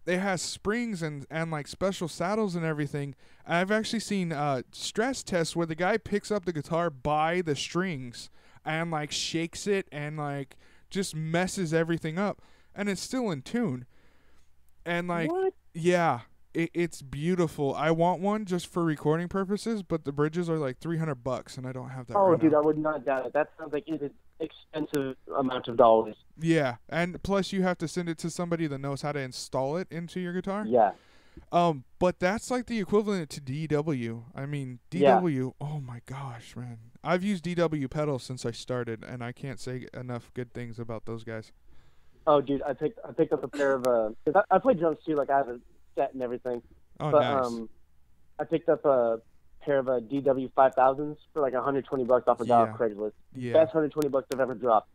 it has springs and like special saddles and everything. I've actually seen stress tests where the guy picks up the guitar by the strings and like shakes it and like just messes everything up, and it's still in tune. And like, what? Yeah, it's beautiful. I want one just for recording purposes, but the bridges are like $300, and I don't have that. Oh, right dude, now. I would not doubt it. That sounds like it is expensive amount of dollars. Yeah, and plus you have to send it to somebody that knows how to install it into your guitar. Yeah. But that's like the equivalent to DW. I mean, DW, Oh my gosh, man. I've used DW pedals since I started, and I can't say enough good things about those guys. Oh, dude, I picked up a pair of, cause I play drums too, like I have a set and everything. Oh, but, nice. I picked up a pair of DW 5000s for like $120 off of Craigslist. Yeah. Best $120 I've ever dropped.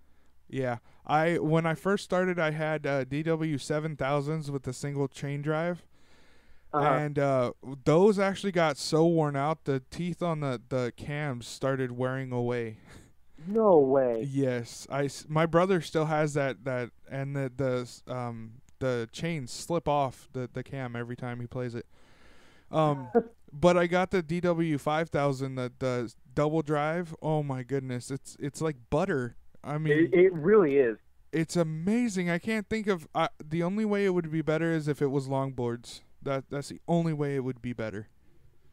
Yeah. When I first started, I had DW 7000s with a single chain drive. And those actually got so worn out, the teeth on the cams started wearing away. No way. Yes, my brother still has that, and the chains slip off the cam every time he plays it. But I got the DW 5000, the double drive. Oh my goodness, it's like butter. I mean, it really is. It's amazing. I can't think of the only way it would be better is if it was longboards. That's the only way it would be better.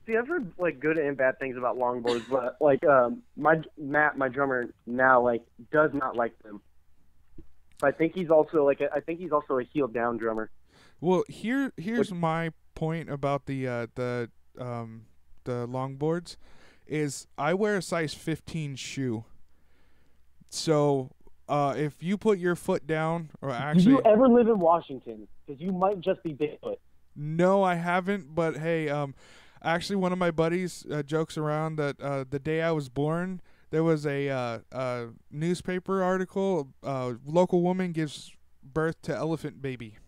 See, I've heard like good and bad things about longboards, but like my drummer now like does not like them. But I think he's also a heel down drummer. Well, here's my point about the longboards is I wear a size 15 shoe. So if you put your foot down, or actually, do you ever live in Washington? Because you might just be Bigfoot. No, I haven't. But hey, actually, one of my buddies jokes around that the day I was born, there was a newspaper article. Local woman gives birth to elephant baby.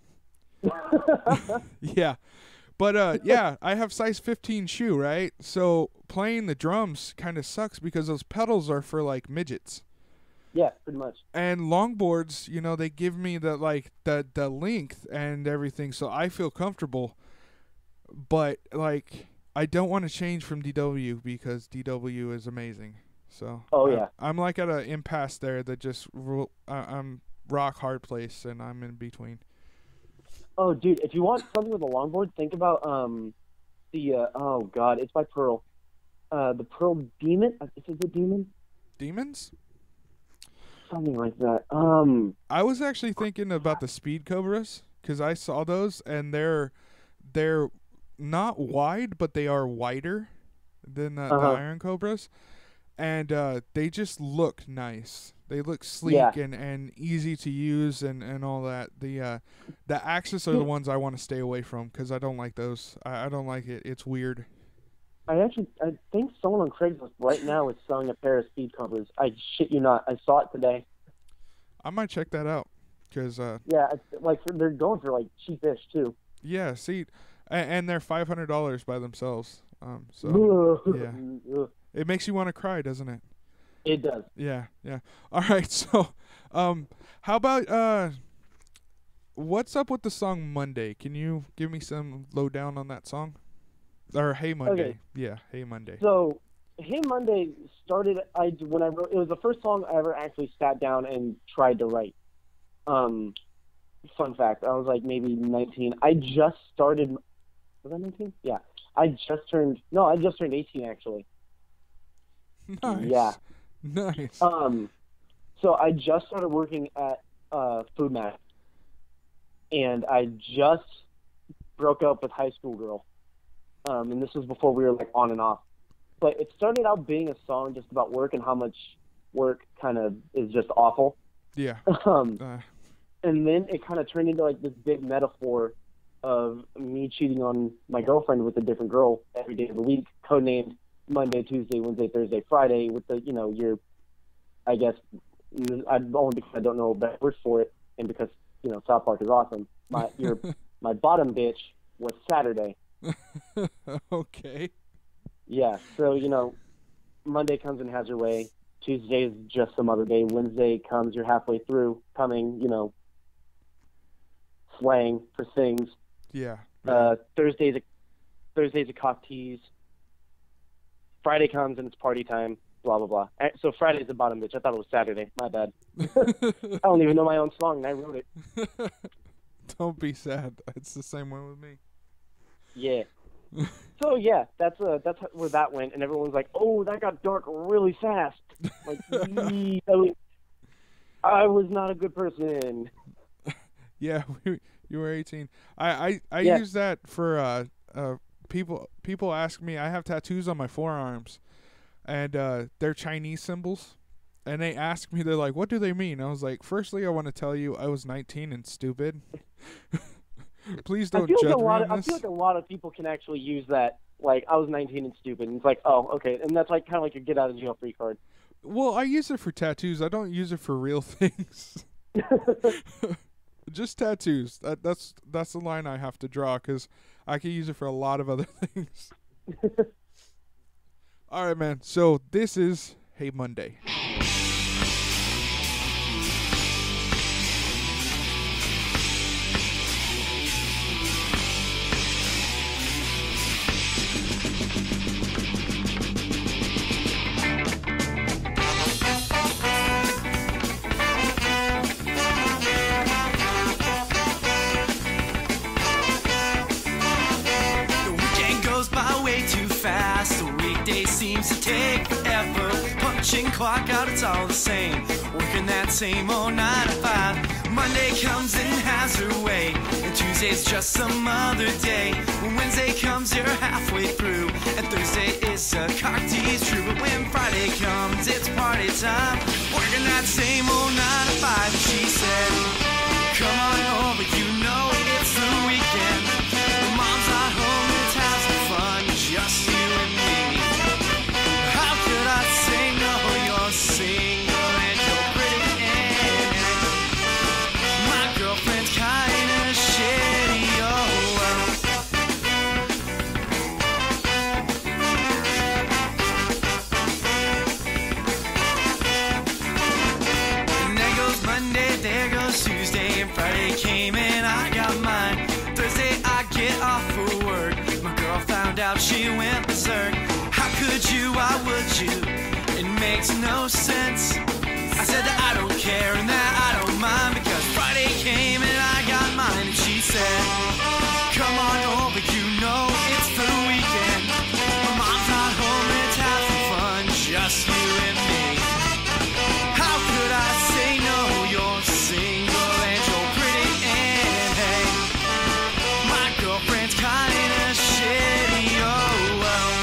Yeah, but yeah, I have size 15 shoe, right? So playing the drums kind of sucks because those pedals are for like midgets. Yeah, pretty much. And longboards, they give me the length and everything, so I feel comfortable. but like I don't want to change from DW because DW is amazing. So I'm like at an impasse there that just I'm rock hard place and I'm in between. Oh, dude, if you want something with a longboard, think about oh god, it's by Pearl. The Pearl Demon. Is it the Demon? Demons? Something like that. I was actually thinking about the Speed Cobras because I saw those and they're not wide, but they are wider than the Iron Cobras, and they just look nice. They look sleek and easy to use and all that. The Axis are the ones I want to stay away from because I don't like those. I don't like it. It's weird. I think someone on Craigslist right now is selling a pair of Speed Cobras. I shit you not. I saw it today. I might check that out because they're going for like cheapish too. Yeah, see, and they're $500 by themselves. So yeah, it makes you want to cry, doesn't it? It does. Yeah. All right, so how about what's up with the song Monday? Can you give me some lowdown on that song? Or Hey Monday. Okay. Yeah, Hey Monday. So Hey Monday started when I wrote. It was the first song I ever actually sat down and tried to write. Fun fact, I was like maybe 19. I just started. Was I 19? Yeah. I just turned 18 actually. Nice. Yeah. Nice. So I just started working at Food Matt, and I just broke up with high school girl. And this was before we were like on and off. But it started out being a song just about work and how much work kind of is just awful. Yeah. And then it kind of turned into like this big metaphor of me cheating on my girlfriend with a different girl every day of the week, codenamed Monday, Tuesday, Wednesday, Thursday, Friday, with the, your, I guess, only because I don't know a better word for it, and because, South Park is awesome. My bottom bitch was Saturday. Okay. Yeah, so, Monday comes and has her way. Tuesday is just some other day. Wednesday comes, you're halfway through, slang for things. Yeah. Thursday's a cock tease. Friday comes and it's party time, blah, blah, blah. So Friday's the bottom bitch. I thought it was Saturday. My bad. I don't even know my own song, and I wrote it. Don't be sad. It's the same way with me. Yeah. So, yeah, that's where that went, and everyone's like, oh, that got dark really fast. Like, I was not a good person. Yeah, you were 18. I use that for people ask me. I have tattoos on my forearms, and they're Chinese symbols, and they ask me, they're like, what do they mean? I was like, firstly, I want to tell you I was 19 and stupid. Please don't judge me on this. I feel like a lot of people can actually use that, like, I was 19 and stupid, and it's like, oh, okay, and that's like kind of like your get out of jail free card. Well, I use it for tattoos. I don't use it for real things. Just tattoos. That's the line I have to draw because I can use it for a lot of other things. All right, man. So this is Hey Monday. Seems to take forever. Punching clock out, it's all the same. Working that same old 9 to 5. Monday comes and has her way, and Tuesday's just some other day. When Wednesday comes, you're halfway through, and Thursday is a cock tease, true. But when Friday comes, it's party time. Working that same old 9 to 5. She said, come on over, it's the weekend. The mom's not home, let's have some fun, just you and me. Single and you're pretty, and my girlfriend's kinda shitty, oh well. she went berserk. How could you, why would you? It makes no sense. I said that I don't care and that I don't mind, because Friday came and I got mine. And she said, come on over, you know it's the weekend. My mom's not home, let's have some fun, just you and me. How could I say no? You're single and you're pretty, and hey, my girlfriend's kinda shitty, oh well.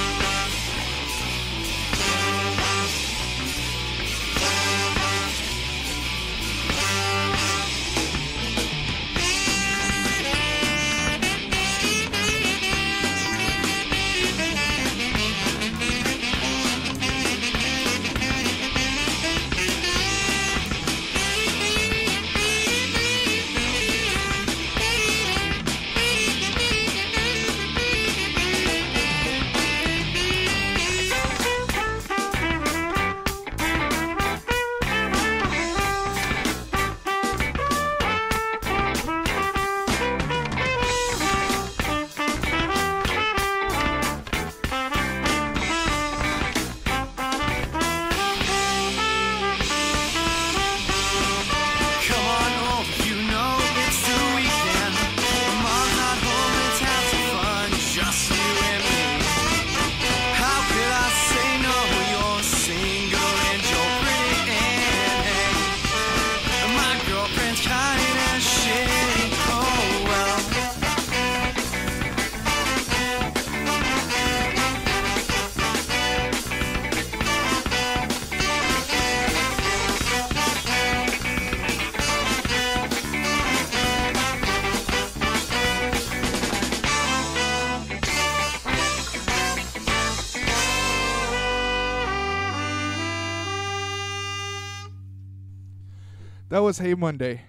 That was Hey Monday.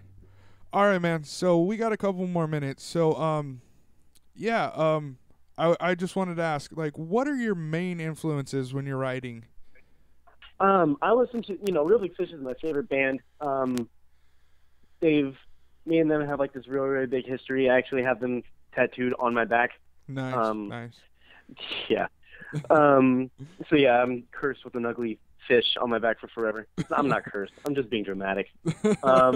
All right, man. So we got a couple more minutes. So, I just wanted to ask, like, what are your main influences when you're writing? I listen to, Real Big Fish is my favorite band. Me and them have like this really, really big history. I actually have them tattooed on my back. Nice, nice. Yeah. I'm cursed with an ugly fish on my back for forever. I'm not cursed. I'm just being dramatic. I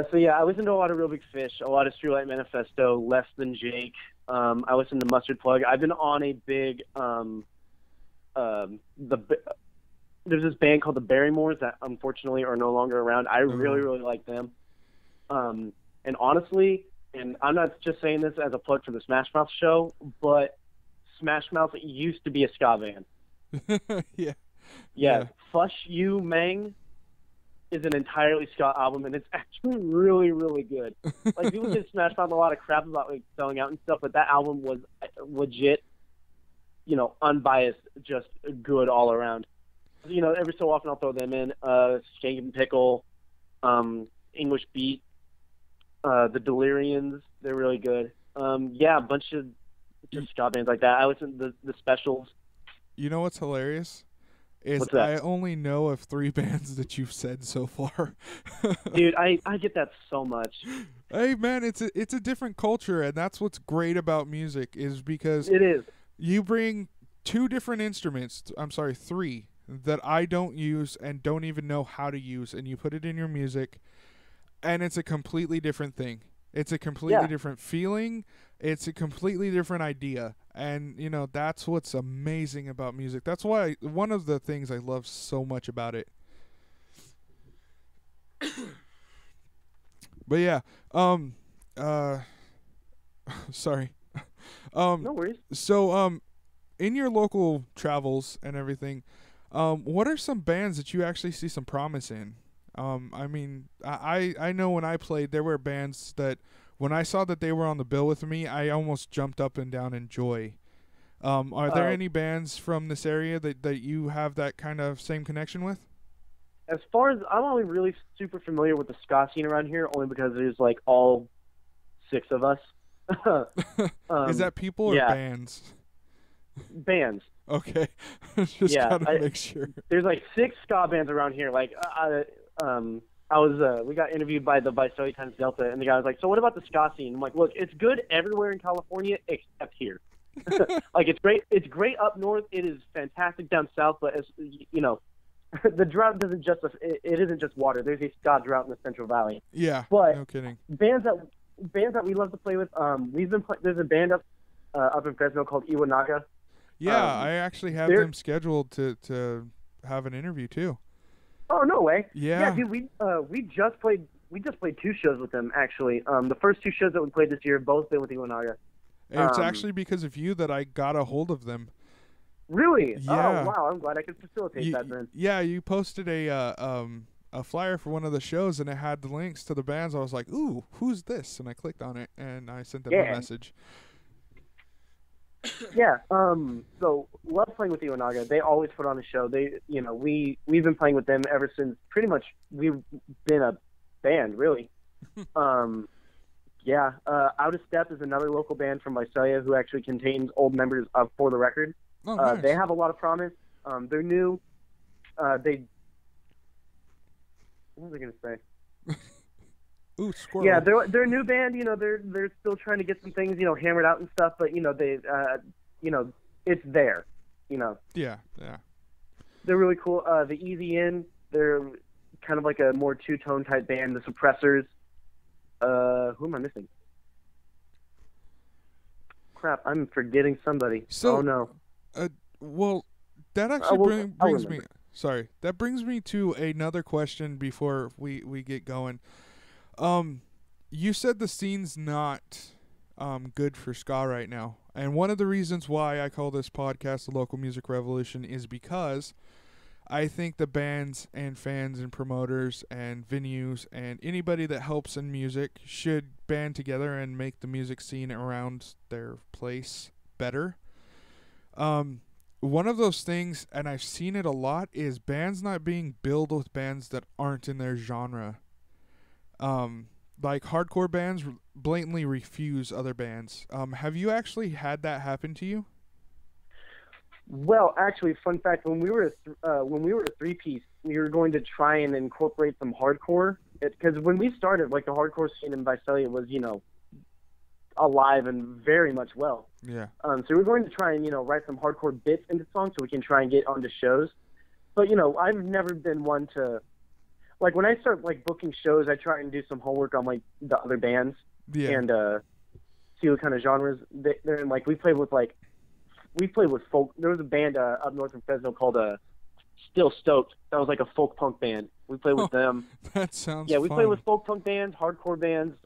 listen to a lot of Real Big Fish, a lot of Streetlight Manifesto, Less Than Jake. I listen to Mustard Plug. I've been on a big there's this band called the Barrymores that unfortunately are no longer around. I really, really like them. And honestly, and I'm not just saying this as a plug for the Smash Mouth show, but Smash Mouth used to be a ska band. Yeah. Fush You Mang is an entirely ska album, and it's actually really, really good. Like, people give Smash Mouth a lot of crap about like selling out and stuff, but that album was legit, unbiased, just good all around. Every so often I'll throw them in. Skank and Pickle, English Beat, the Delirians, they're really good. A bunch of just ska bands like that. I listen to the Specials. You know what's hilarious? Is I only know of 3 bands that you've said so far. Dude, I get that so much. Hey man, it's a different culture, and that's what's great about music, is because it is. You bring 2 different instruments, 3, that I don't use and don't even know how to use, and you put it in your music, and it's a completely different thing. It's a completely different feeling. It's a completely different idea. And, that's what's amazing about music. That's why one of the things I love so much about it. But yeah, sorry. No worries. So, in your local travels and everything, what are some bands that you actually see some promise in? I know when I played, there were bands that when I saw that they were on the bill with me, I almost jumped up and down in joy. Are there any bands from this area that you have that kind of same connection with? As far as, I'm only really super familiar with the ska scene around here, only because there's like all 6 of us. Is that people or bands? Bands. Okay. Just gotta make sure. There's like 6 ska bands around here. Like, we got interviewed by the Viceroy Times Delta, and the guy was like, so what about the ska scene? I'm like, look, it's good everywhere in California except here. Like it's great up north. It is fantastic down south, but as you know, the drought it isn't just water. There's a ska drought in the Central Valley. Yeah, But no kidding. bands that we love to play with. There's a band up in Fresno called Iwanaga. Yeah, I actually have them scheduled to have an interview too. Oh, no way. Yeah. Yeah, dude, we just played 2 shows with them actually. The first 2 shows that we played this year have both been with Iwanaga. It's actually because of you that I got a hold of them. Really? Yeah. Oh, wow. I'm glad I could facilitate that then. Yeah, you posted a flyer for one of the shows and it had the links to the bands. I was like, "Ooh, who's this?" And I clicked on it and I sent them a message. Yeah. So love playing with Iwanaga. They always put on a show. We've been playing with them ever since pretty much we've been a band, really. Yeah. Out of Step is another local band from Visalia who actually contains old members of For the Record. Oh, nice. They have a lot of promise. They're new. What was I gonna say? Ooh, squirrel. Yeah, they're a new band. They're still trying to get some things hammered out and stuff. But it's there. Yeah. They're really cool. The Easy In, they're kind of like a more two-tone type band. The Suppressors. Who am I missing? Crap, I'm forgetting somebody. So, oh no. Well, that actually brings me. remember. Sorry, that brings me to another question before we get going. You said the scene's not good for ska right now, and one of the reasons why I call this podcast the Local Music Revolution is because I think the bands and fans and promoters and venues and anybody that helps in music should band together and make the music scene around their place better. One of those things, and I've seen it a lot, is bands not being billed with bands that aren't in their genre. Like hardcore bands blatantly refuse other bands. Have you actually had that happen to you? Well, actually, fun fact: when we were a 3-piece, we were going to try and incorporate some hardcore. Because when we started, like the hardcore scene in Visalia was, alive and very much well. Yeah. So we're going to try and write some hardcore bits into songs so we can try and get onto shows. But I've never been one to, like, when I start like booking shows, I try and do some homework on like the other bands and see what kind of genres they're in. Like we played with folk. There was a band up north in Fresno called Still Stoked. That was like a folk punk band. We played with them. That sounds we fun. played with folk punk bands, hardcore bands.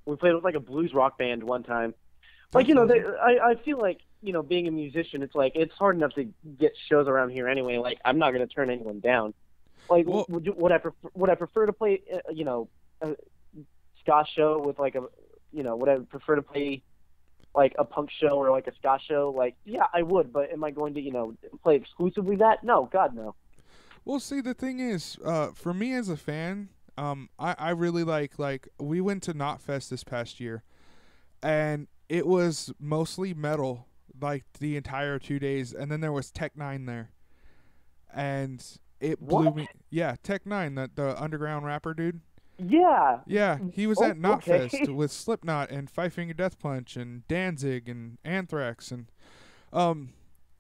We played with like a blues rock band one time. Like, I feel like, being a musician, it's like, it's hard enough to get shows around here anyway. Like, I'm not going to turn anyone down. Like, would I prefer to play, a ska show with like would I prefer to play like a punk show or like a ska show? Like, yeah, I would, but am I going to, play exclusively that? No, God, no. Well, see, the thing is, for me as a fan, I really like we went to Knotfest this past year, and it was mostly metal, like the entire 2 days, and then there was Tech Nine there, and it blew me. Yeah, Tech Nine, the underground rapper dude. Yeah. Yeah, he was at Knotfest okay. with Slipknot and Five Finger Death Punch and Danzig and Anthrax and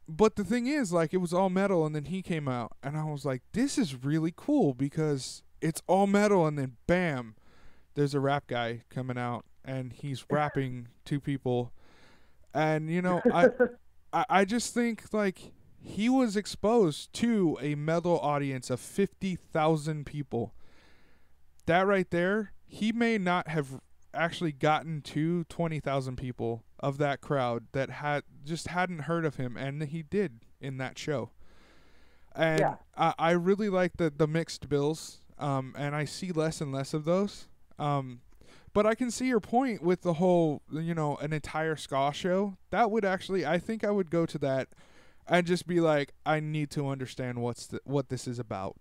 but the thing is, like, it was all metal, and then he came out, and I was like, this is really cool because it's all metal, and then bam, there's a rap guy coming out, and he's rapping to people, and I just think like he was exposed to a metal audience of 50,000 people. That right there, he may not have actually gotten to 20,000 people of that crowd that hadn't heard of him, and he did in that show. And yeah. I really like the mixed bills, and I see less and less of those. But I can see your point with the whole, an entire ska show. That would actually, I think I would go to that and just be like, I need to understand what this is about.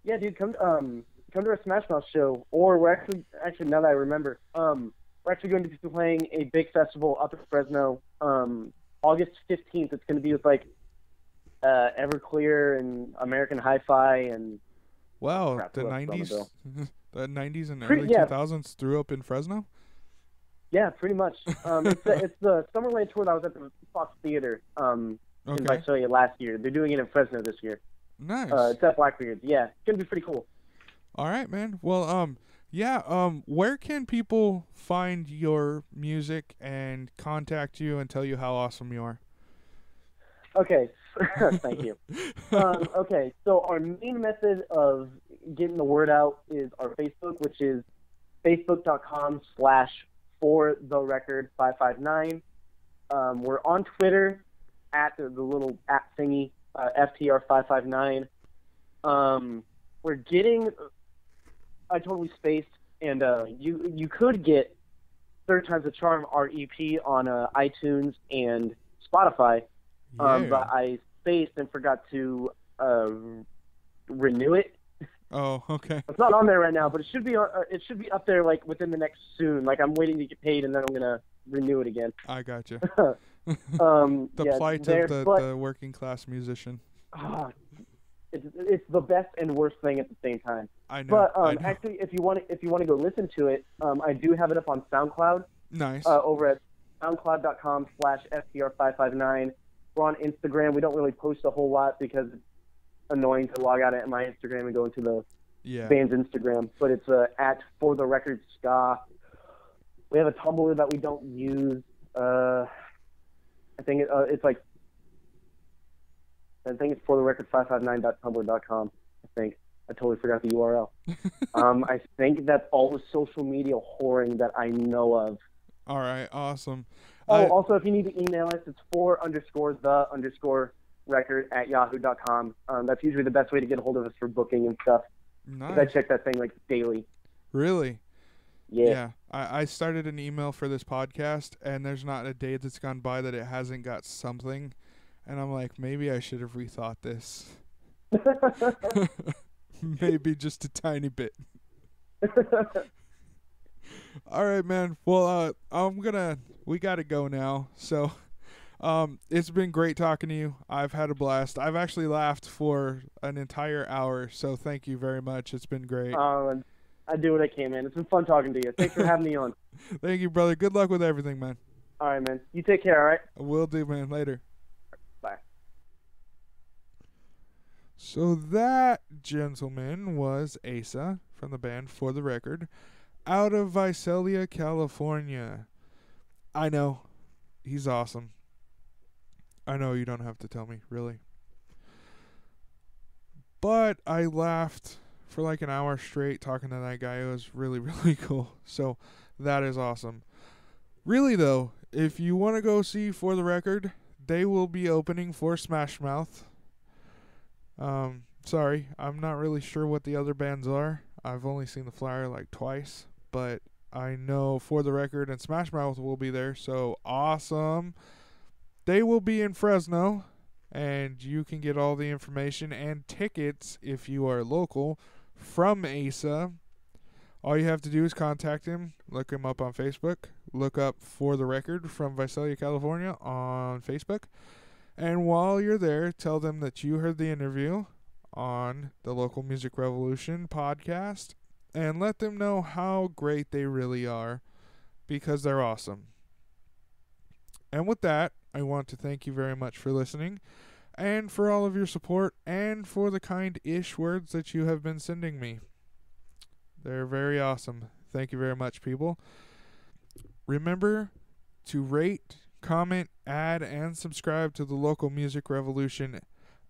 Yeah, dude, come to our Smash Mouth show, or we're actually now that I remember, we're actually going to be playing a big festival up in Fresno, August 15th. It's going to be with like Everclear and American Hi-Fi and wow, crap, the who else is on the 90s, bill? the 90s and early 2000s threw up in Fresno. Yeah, pretty much. It's the Summerland tour that was at the Fox Theater in Visalia last year. They're doing it in Fresno this year. Nice. It's at Blackbeard. Yeah, it's gonna be pretty cool. All right, man. Well, where can people find your music and contact you and tell you how awesome you are? Okay, thank you. Okay, so our main method of getting the word out is our Facebook, which is facebook.com/fortherecord559. We're on Twitter at the little @ thingy, FTR559. We're getting, I totally spaced, and you could get Third Time's a Charm, our EP, on iTunes and Spotify. But I spaced and forgot to renew it. Oh, okay. It's not on there right now, but it should be up there like within the next soon. Like I'm waiting to get paid, and then I'm gonna renew it again. I gotcha. The plight of the working class musician. It's the best and worst thing at the same time. I know. But I know. actually, if you want to go listen to it, I do have it up on SoundCloud. Nice. Over at soundcloud.com/FTR559. We're on Instagram. We don't really post a whole lot because it's annoying to log out at my Instagram and go into the band's Instagram. But it's at For the Record Ska. We have a Tumblr that we don't use. I think it's fortherecord559.tumblr.com. I think I totally forgot the URL. I think that's all the social media whoring that I know of. All right, awesome. Also, if you need to email us, it's for_the_record@yahoo.com. That's usually the best way to get a hold of us for booking and stuff. Nice. I check that thing like daily. Really? Yeah. I started an email for this podcast, and there's not a day that's gone by that it hasn't got something. And I'm like, maybe I should have rethought this. Maybe just a tiny bit. All right, man. Well, we got to go now. So, it's been great talking to you. I've had a blast. I've actually laughed for an entire hour. So thank you very much. It's been great. I do what I can, man. It's been fun talking to you. Thanks for having me on. Thank you, brother. Good luck with everything, man. All right, man. You take care, all right? Will do, man. Later. Bye. So that gentleman was Asa from the band For the Record, out of Visalia, California. I know. He's awesome. I know you don't have to tell me, really. But I laughed for like an hour straight talking to that guy. It was really, really cool. So that is awesome. Really, though, if you want to go see For the Record, they will be opening for Smash Mouth. Sorry, I'm not really sure what the other bands are. I've only seen the flyer like twice, but I know For the Record and Smash Mouth will be there, so awesome. They will be in Fresno, and you can get all the information and tickets if you are local from Asa. All you have to do is contact him, look him up on Facebook, look up For the Record from Visalia, California on Facebook, and while you're there, tell them that you heard the interview on the Local Music Revolution podcast, and let them know how great they really are, because they're awesome. And with that, I want to thank you very much for listening, and for all of your support, and for the kind-ish words that you have been sending me. They're very awesome. Thank you very much, people. Remember to rate, comment, add, and subscribe to the Local Music Revolution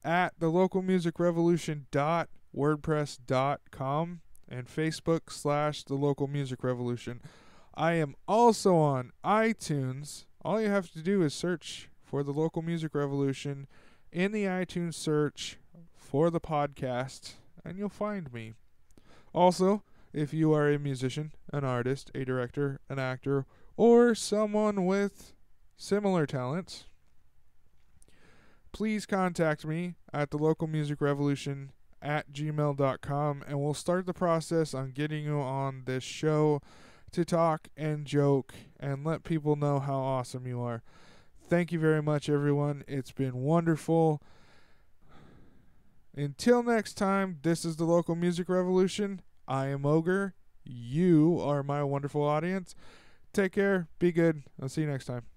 at thelocalmusicrevolution.wordpress.com and Facebook / The Local Music Revolution. I am also on iTunes. All you have to do is search for The Local Music Revolution in the iTunes search for the podcast, and you'll find me. Also, if you are a musician, an artist, a director, an actor, or someone with similar talents, please contact me at thelocalmusicrevolution@gmail.com, and we'll start the process on getting you on this show to talk and joke and let people know how awesome you are. Thank you very much, everyone. It's been wonderful. Until next time, this is the Local Music Revolution. I am Ogre. You are my wonderful audience. take care. Be good. I'll see you next time.